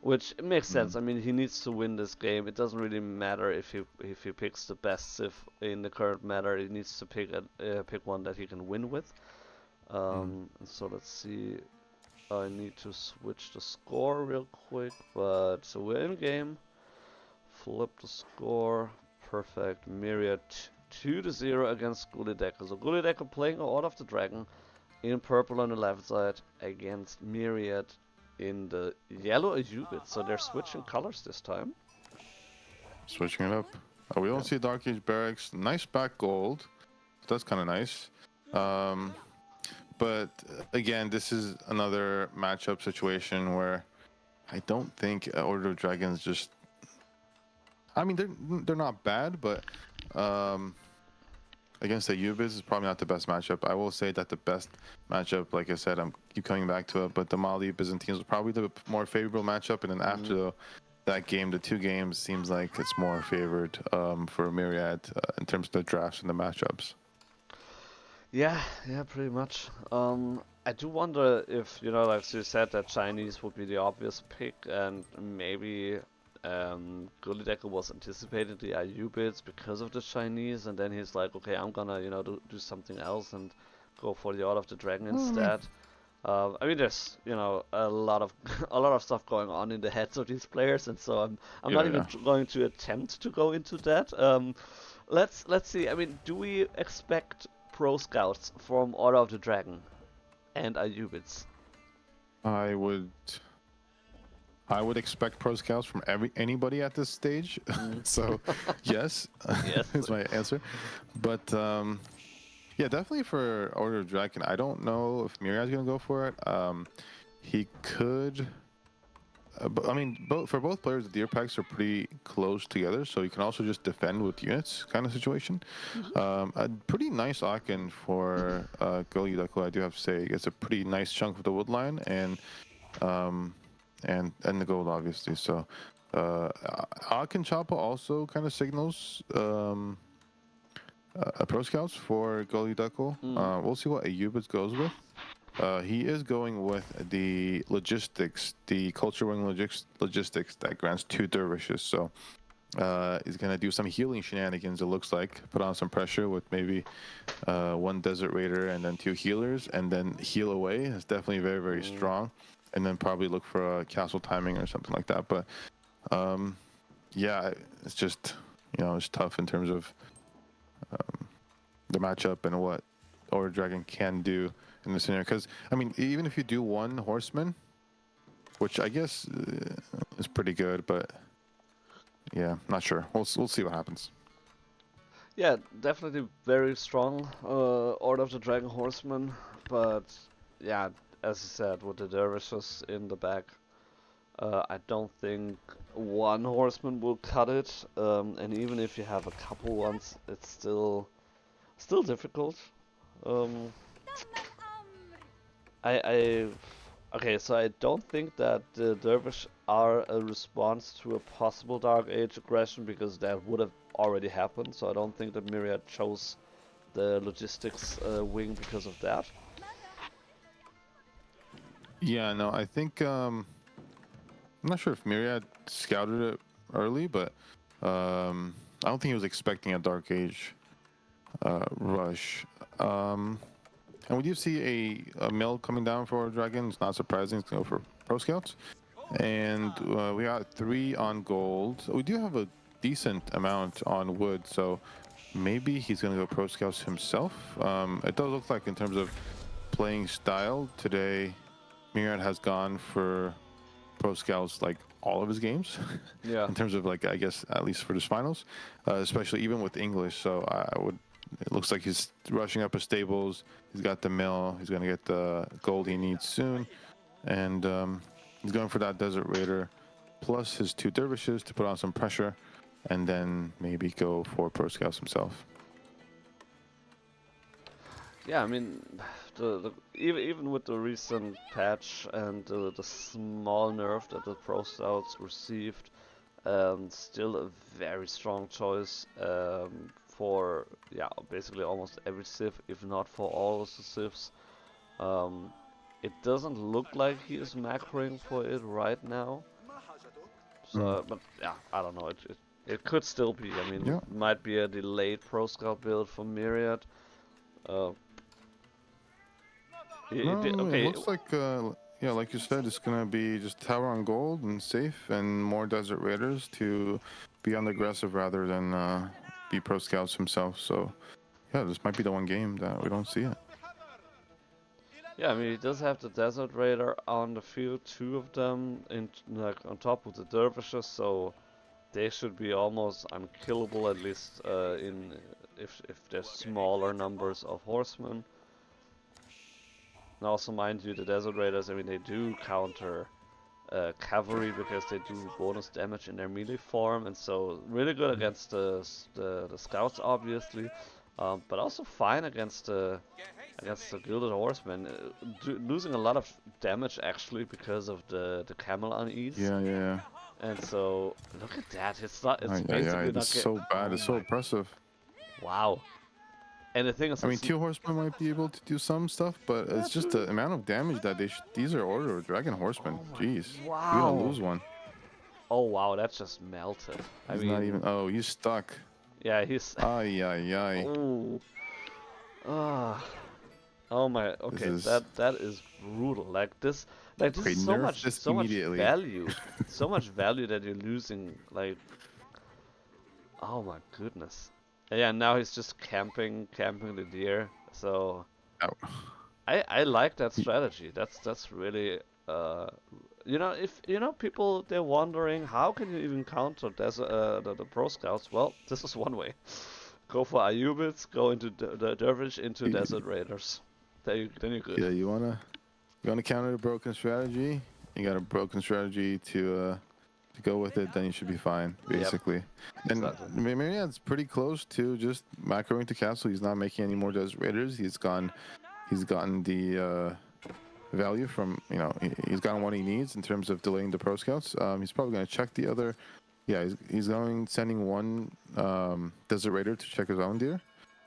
Which makes Mm. sense. I mean, he needs to win this game. It doesn't really matter if he picks the best civ in the current meta. He needs to pick one that he can win with. Mm. So let's see. I need to switch the score real quick, but so we're in game. Flip the score. Perfect. Myriad 2-0 against Gullyd3ck3l. So Gullyd3ck3l playing Order of the Dragon in purple on the left side against Myriad in the yellow Ayyubids. So they're switching colors this time. Switching it up. We don't Yeah. see Dark Age Barracks. Nice back gold. That's kind of nice. But again, this is another matchup situation where I don't think Order of Dragons just. I mean, they're not bad, but against the Ayyubids is probably not the best matchup. I will say that the best matchup, like I said, I'm keep coming back to it, but the Mali Byzantines was probably the more favorable matchup, and then after that game, the two games seems like it's more favored for Myriad in terms of the drafts and the matchups. Yeah, pretty much. I do wonder if, like you said, that Chinese would be the obvious pick, and maybe Gullyd3ck3l was anticipating the Ayyubids because of the Chinese, and then he's like, okay, I'm gonna, do something else and go for the Order of the Dragon Well, I mean, instead. I mean, there's, a lot of a lot of stuff going on in the heads of these players, and so I'm not even yeah. going to attempt to go into that. Let's see. I mean, do we expect pro scouts from Order of the Dragon and Ayyubids? I would I would expect pro scouts from anybody at this stage. So, yes, Yes. is my answer. But yeah, definitely for Order of Dragon. I don't know if Myriad's gonna go for it. He could. But, I mean, for both players, the deer packs are pretty close together, so you can also just defend with units, kind of situation. A pretty nice Aachen for Gullyd3ck3l, I do have to say. It's a pretty nice chunk of the wood line, and the gold, obviously. So Aachen Choppa also kind of signals pro scouts for Gullyd3ck3l. We'll see what Ayyubids goes with. He is going with the logistics, the culture wing logistics that grants 2 dervishes. So he's going to do some healing shenanigans, it looks like. Put on some pressure with maybe 1 desert raider and then 2 healers, and then heal away. It's definitely very strong. And then probably look for a castle timing or something like that. But yeah, it's just, it's tough in terms of the matchup and what Order Dragon can do in this scenario. Because, I mean, even if you do 1 horseman, which I guess is pretty good, but yeah, not sure. We'll see what happens. Yeah, definitely very strong Order of the Dragon Horseman, but yeah, as you said, with the dervishes in the back, I don't think one horseman will cut it. And even if you have a couple ones, it's still difficult. Um, I okay, so I don't think that the dervish are a response to a possible Dark Age aggression because that would have already happened. So I don't think that Myriad chose the logistics wing because of that. Yeah, no, I think I'm not sure if Myriad scouted it early, but I don't think he was expecting a Dark Age rush. Um, and we do see a mill coming down for Dragon. It's not surprising. It's going to go for Pro Scouts. And we got 3 on gold. We do have a decent amount on wood, so maybe he's going to go Pro Scouts himself. It does look like in terms of playing style, today Myriad has gone for Pro Scouts like all of his games. Yeah. In terms of like, I guess at least for his finals, especially even with English. So I would. It looks like he's rushing up his stables. He's got the mill. He's going to get the gold he needs soon, and he's going for that Desert Raider, plus his 2 dervishes to put on some pressure, and then maybe go for Pro Scouts himself. Yeah, I mean, even with the recent patch and the small nerf that the Pro Scouts received, still a very strong choice for yeah basically almost every civ, if not for all of the civs. It doesn't look like he is macroing for it right now. So, but yeah, I don't know. It could still be. I mean, Yeah. it might be a delayed Pro Scout build for Myriad. Uh, No, it okay. looks like, yeah, like you said, it's gonna be just tower on gold and safe, and more Desert Raiders to be on the aggressive rather than be Pro Scouts himself. So, yeah, this might be the one game that we don't see it. Yeah, I mean, he does have the Desert Raider on the field, 2 of them, in like on top of the Dervishes, so they should be almost unkillable at least in if there's smaller numbers of horsemen. And also, mind you, the Desert Raiders, I mean, they do counter cavalry because they do bonus damage in their melee form, and so really good against the scouts, obviously, but also fine against the Gilded Horsemen, losing a lot of damage actually because of the camel unease. Yeah, yeah. And so look at that, it's Yeah, basically it's not get. so bad. Oh It's so my, oppressive. wow. And the thing is, I mean, 2 horsemen might be able to do some stuff, but yeah, it's just the amount of damage that these are Order of Dragon Horsemen. oh my, Jeez, you're gonna wow. lose one. Oh wow, that just melted. I He's not even. mean, Oh, he's stuck. yeah, he's. Ay, ay, ay. Oh. Ah. Oh my. This Okay, is. that is brutal. Like this Okay, is nerf this so much immediately. value, so much value that you're losing. Like, oh my goodness. Yeah, now he's just camping the deer. So Oh. I like that strategy. That's really if people they're wondering how can you even counter the pro scouts. Well, this is one way. Go for Ayyubids, go into the dervish into desert raiders. Then you're good. Yeah, you wanna counter a broken strategy. You got a broken strategy to go with it, then you should be fine, Yep, basically. And exactly. Myriad's pretty close to just macroing to castle. He's not making any more Desert Raiders. He's gotten the value from, he's gotten what he needs in terms of delaying the Pro Scouts. He's probably going to check the other. Yeah, he's sending one Desert Raider to check his own deer.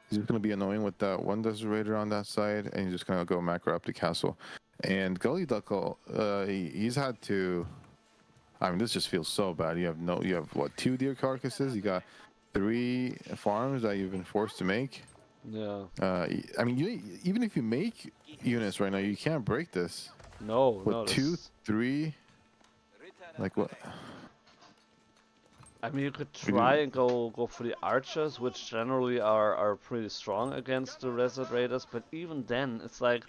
He's just going to be annoying with that one Desert Raider on that side, and he's just going to go macro up the castle. And Gullyd3ck3l, he's had to. I mean, this just feels so bad. You have what, 2 deer carcasses? You got 3 farms that you've been forced to make. Yeah. I mean, even if you make units right now, you can't break this. No, With no. 2, 3, like what? I mean, you could try and go for the archers, which generally are pretty strong against the desert raiders. But even then, it's like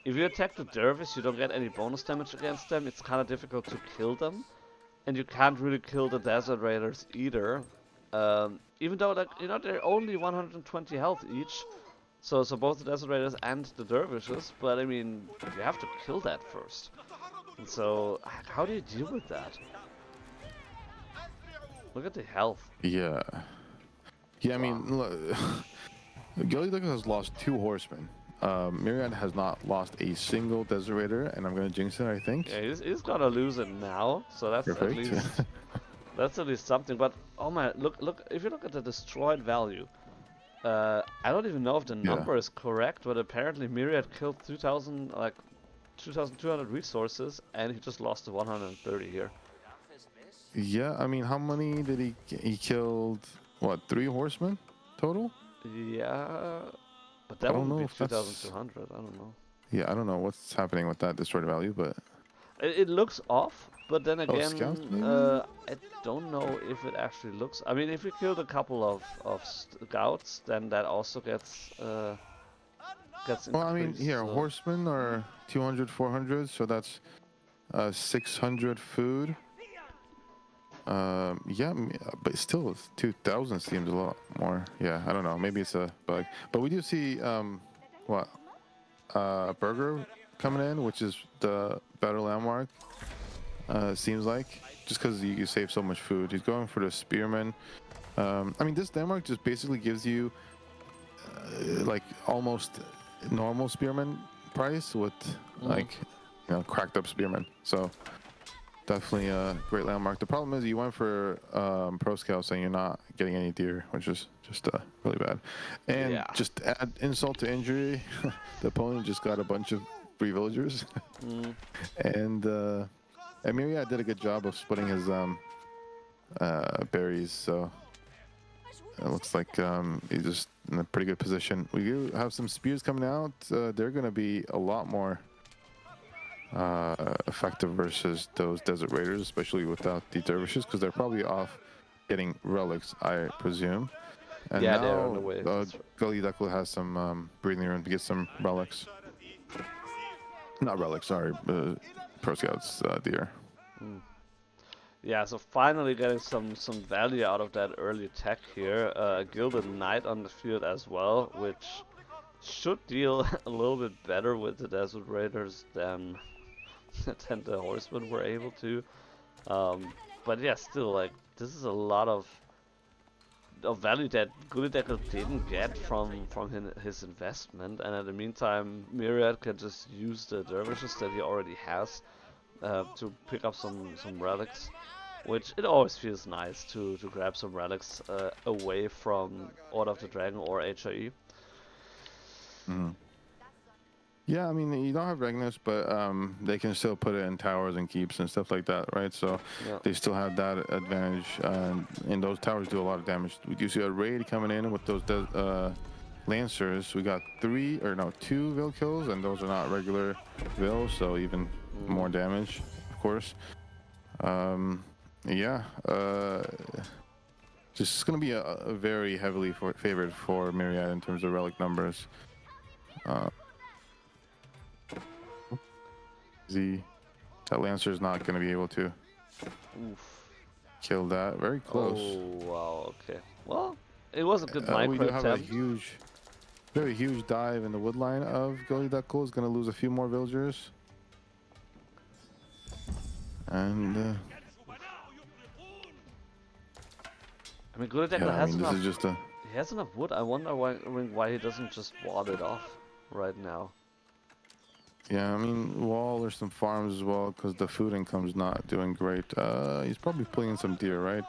if you attack the dervish, you don't get any bonus damage against them. It's kind of difficult to kill them. And you can't really kill the desert raiders either. Even though, like, you know, they're only 120 health each. So both the Desert Raiders and the Dervishes, but I mean, you have to kill that first. And so, how do you deal with that? Look at the health. Yeah. Yeah, I Wow. mean, look, Gullyd3ck3l has lost 2 horsemen. Myriad has not lost a single Desert Raider, and I'm gonna jinx it, I think. Yeah, he's gonna lose it now, so Perfect. that's at least something. But oh my, look! If you look at the destroyed value, I don't even know if the Yeah. number is correct, but apparently Myriad killed 2,000, like 2,200 resources, and he just lost to 130 here. Yeah, I mean, how many did he killed? What, 3 horsemen total? Yeah, but I that don't wouldn't know be if that's. 2,200. I don't know. Yeah, I don't know what's happening with that destroyed value, but It looks off, but then oh, scouts again, maybe. I don't know if it actually looks. I mean, if you killed a couple of scouts, then that also gets Well, I mean, increased. here So horsemen are 200, 400, so that's 600 food. Yeah, but still, 2,000 seems a lot more. Yeah, I don't know. Maybe it's a bug, but we do see what burger coming in, which is the better landmark. Seems like just because you save so much food. He's going for the spearman. I mean, this landmark just basically gives you like almost normal spearman price with like cracked up spearmen. So definitely a great landmark. The problem is you went for pro scouts and you're not getting any deer, which is just really bad. And yeah. just add insult to injury, the opponent just got a bunch of free villagers, and Myriad did a good job of splitting his berries. So it looks like he's just in a pretty good position. We do have some spears coming out. They're going to be a lot more effective versus those Desert Raiders, especially without the Dervishes, because they're probably off getting relics, I presume. And Yeah, they're on the now way. That's right. Gullyd3ck3l has some breathing room to get some relics. Not relics, sorry, Pro Scouts deer. Yeah, so finally getting some value out of that early tech here. Gilded Knight on the field as well, which should deal a little bit better with the Desert Raiders than than the Horsemen were able to. But yeah, still, like, this is a lot of value that Gullyd3ck3l didn't get from his investment, and in the meantime, Myriad can just use the dervishes that he already has to pick up some relics, which it always feels nice to grab some relics away from Order of the Dragon or HIE. Yeah, I mean, you don't have Regnus, but they can still put it in towers and keeps and stuff like that, right? So Yeah. they still have that advantage, and those towers do a lot of damage. We do see a raid coming in with those Lancers. We got 2 Vil kills, and those are not regular Vil, so even more damage, of course. Yeah, just going to be a very heavily favored for Myriad in terms of relic numbers. That Lancer is not going to be able to kill that. Very close. Oh wow. Okay. Well, it was a good We micro do have a attempt. very huge dive in the wood line of Gullyd3ck3l. Is going to lose a few more villagers. And I mean, Gullyd3ck3l yeah, I has mean, enough. this is just a. He has enough wood. I wonder why he doesn't just ward it off right now. Yeah, I mean, wall or some farms as well, because the food income's not doing great. He's probably pulling in some deer, right?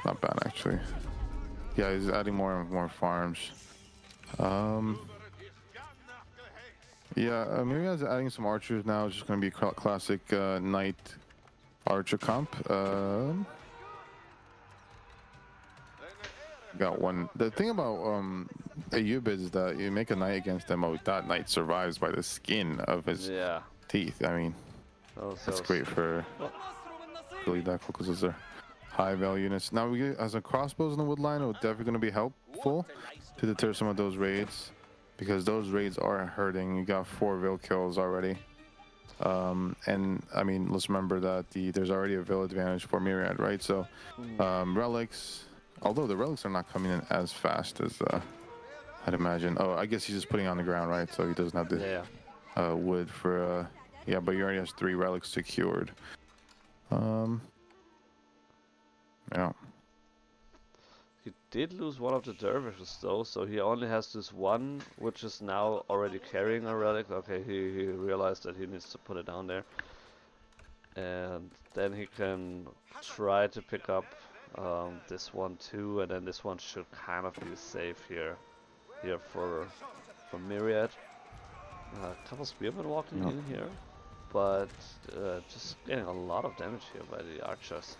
Not bad, actually. Yeah, he's adding more and more farms. Yeah, Myriad's adding some archers now. It's just going to be a classic knight archer comp. Got one. The thing about Ayyubids is that you make a knight against them, that knight survives by the skin of his teeth. I mean, that's great for Gullyd3ck3l because those are high value units. Now we get as a crossbows in the wood line, it would definitely going to be helpful to deter some of those raids because those raids are hurting. You got 4 Vil kills already. And I mean, let's remember that there's already a Vil advantage for Myriad, right? So relics Although the relics are not coming in as fast as I'd imagine. Oh, I guess he's just putting it on the ground, right? So he doesn't have the wood for. Yeah, but he already has 3 relics secured. Yeah. He did lose one of the dervishes though, so he only has this one, which is now already carrying a relic. Okay, he realized that he needs to put it down there. And then he can try to pick up this one too, and then this one should kind of be safe here for Myriad. A couple spearmen walking in here, but just getting a lot of damage here by the archers.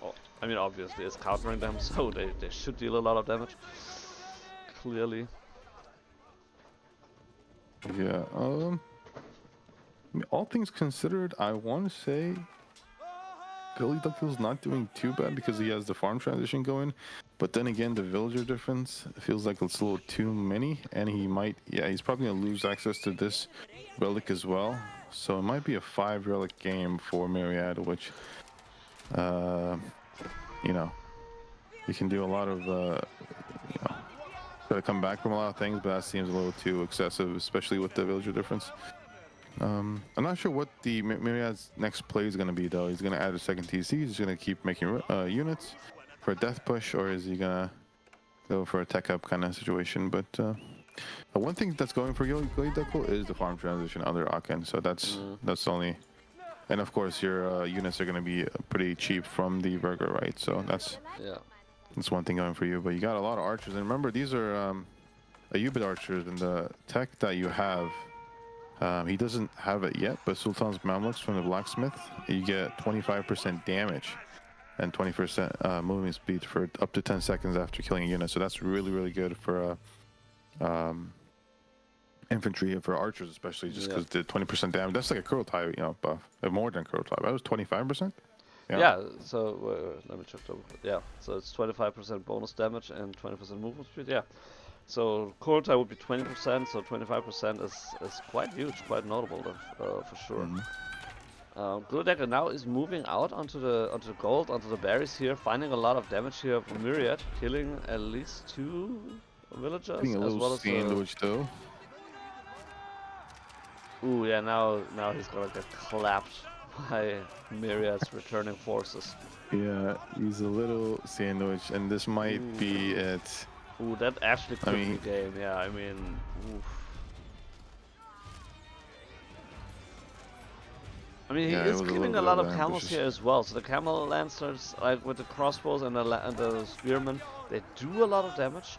Oh, I mean obviously it's countering them, so they should deal a lot of damage. Clearly. Yeah. I mean, all things considered, I want to say Gullyd3ck3l's not doing too bad because he has the farm transition going. But then again, the villager difference feels like it's a little too many, and he's probably gonna lose access to this relic as well. So it might be a 5 relic game for Myriad, which, you know, you can do a lot of, try to come back from a lot of things, but that seems a little too excessive, especially with the villager difference. I'm not sure what the Myriad's next play is going to be, though. He's going to add a second TC. He's going to keep making units for a death push, or is he going to go for a tech up kind of situation? But one thing that's going for Gullyd3ck3l is the farm transition under Aachen. So that's only, and of course your units are going to be pretty cheap from the burger, right? So that's one thing going for you. But you got a lot of archers, and remember these are Ayyubid archers, and the tech that you have. He doesn't have it yet, but Sultan's Mamluks from the blacksmith, you get 25% damage and 20% movement speed for up to 10 seconds after killing a unit. So that's really, really good for infantry and for archers, especially, just because the 20% damage. That's like a Kurultai, buff. More than Kurultai. That was 25%. Yeah. So let me check. Yeah. So it's 25% bonus damage and 20% movement speed. Yeah. So Kurultai would be 20%, so 25% is quite huge, quite notable, for sure. Gullyd3ck3l now is moving out onto the gold, onto the berries here, finding a lot of damage here from Myriad, killing at least 2 villagers Being a as little well as sandwich though. Ooh, yeah, now he's gonna get clapped by Myriad's returning forces. Yeah, he's a little sandwich, and this might be it. Ooh, that actually could be game, yeah, I mean, oof. I mean, he is killing a lot of camels here as well, so the camel lancers, like with the crossbows and the spearmen, they do a lot of damage.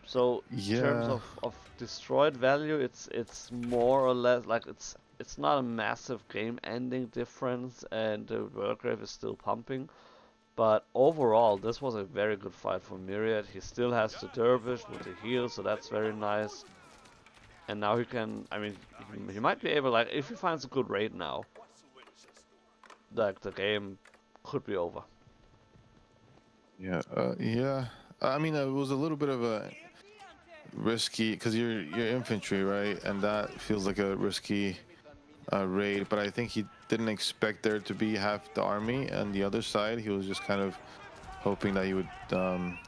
So in terms of destroyed value, it's more or less, like, it's not a massive game-ending difference, and the Wargrave is still pumping. But overall, this was a very good fight for Myriad. He still has the Dervish with the heal, so that's very nice. And now he can, I mean, he might be able, like, if he finds a good raid now, like, the game could be over. Yeah, I mean, it was a little bit of a risky, because you're infantry, right? And that feels like a risky raid, but I think he didn't expect there to be half the army on the other side. He was just kind of hoping that he would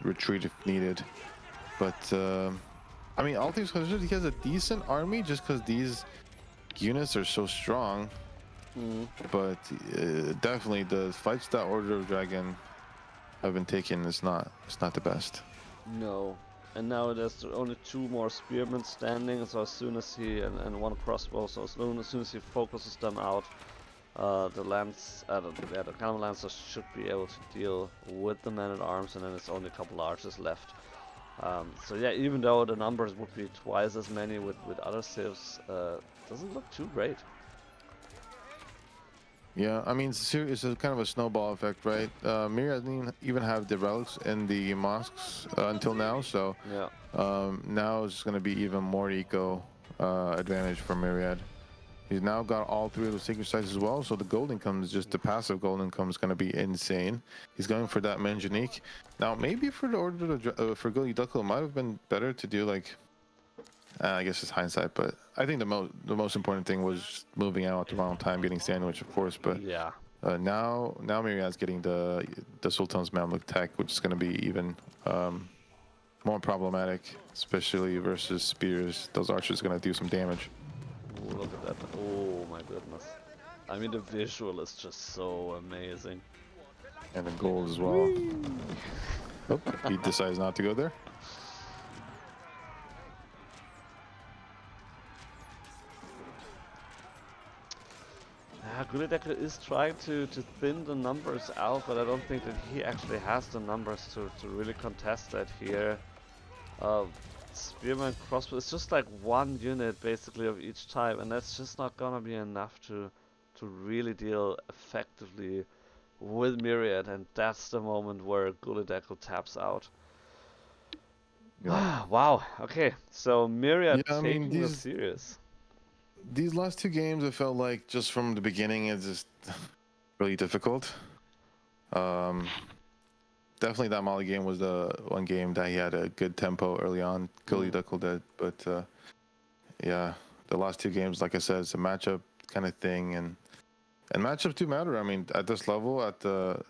retreat if needed. But I mean, all things considered, he has a decent army just because these units are so strong. But definitely the fights that Order of Dragon have been taking is not the best. No. And now there's only 2 more spearmen standing, so as soon as he, and 1 crossbow, so as soon as he focuses them out, the cannon lancers should be able to deal with the men-at-arms, and then it's only a couple archers left. So yeah, even though the numbers would be twice as many with other civs, doesn't look too great. Yeah, I mean, it's a kind of a snowball effect, right? Myriad didn't even have the relics in the mosques until now, so now it's going to be even more eco advantage for Myriad. He's now got all 3 of the sacred sites as well, so the gold income is just the passive gold income is going to be insane. He's going for that Menjanique. Now, maybe for the order for Gullyd3ck3l, it might have been better to do like. I guess it's hindsight, but I think the most important thing was moving out at the wrong time, getting sandwich, of course. But Now Myriad's getting the Sultan's Mamluk tech, which is going to be even more problematic, especially versus spears. Those archers are going to do some damage. Ooh, look at that. Oh my goodness. I mean, the visual is just so amazing. And the gold as well. Oh, he decides not to go there. Gullyd3ck3l is trying to thin the numbers out, but I don't think that he actually has the numbers to really contest that here. Spearman crossbow, it's just like one unit basically of each type, and that's just not gonna be enough to really deal effectively with Myriad, and that's the moment where Gullyd3ck3l taps out. Yeah. Wow, okay, so Myriad Yeah, I mean, taking this serious. These last two games, I felt like just from the beginning, it's just really difficult. Definitely that Mali game was the one game that he had a good tempo early on. Gullyd3ck3l did, but yeah, the last two games, like I said, it's a matchup kind of thing, and matchups do matter. I mean, at this level, at the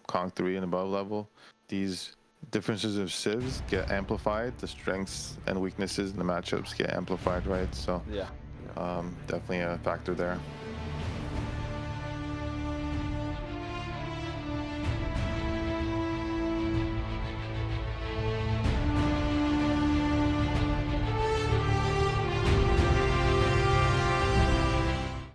Kong 3 and above level, these differences of civs get amplified. The strengths and weaknesses in the matchups get amplified, right? So Yeah. definitely a factor there.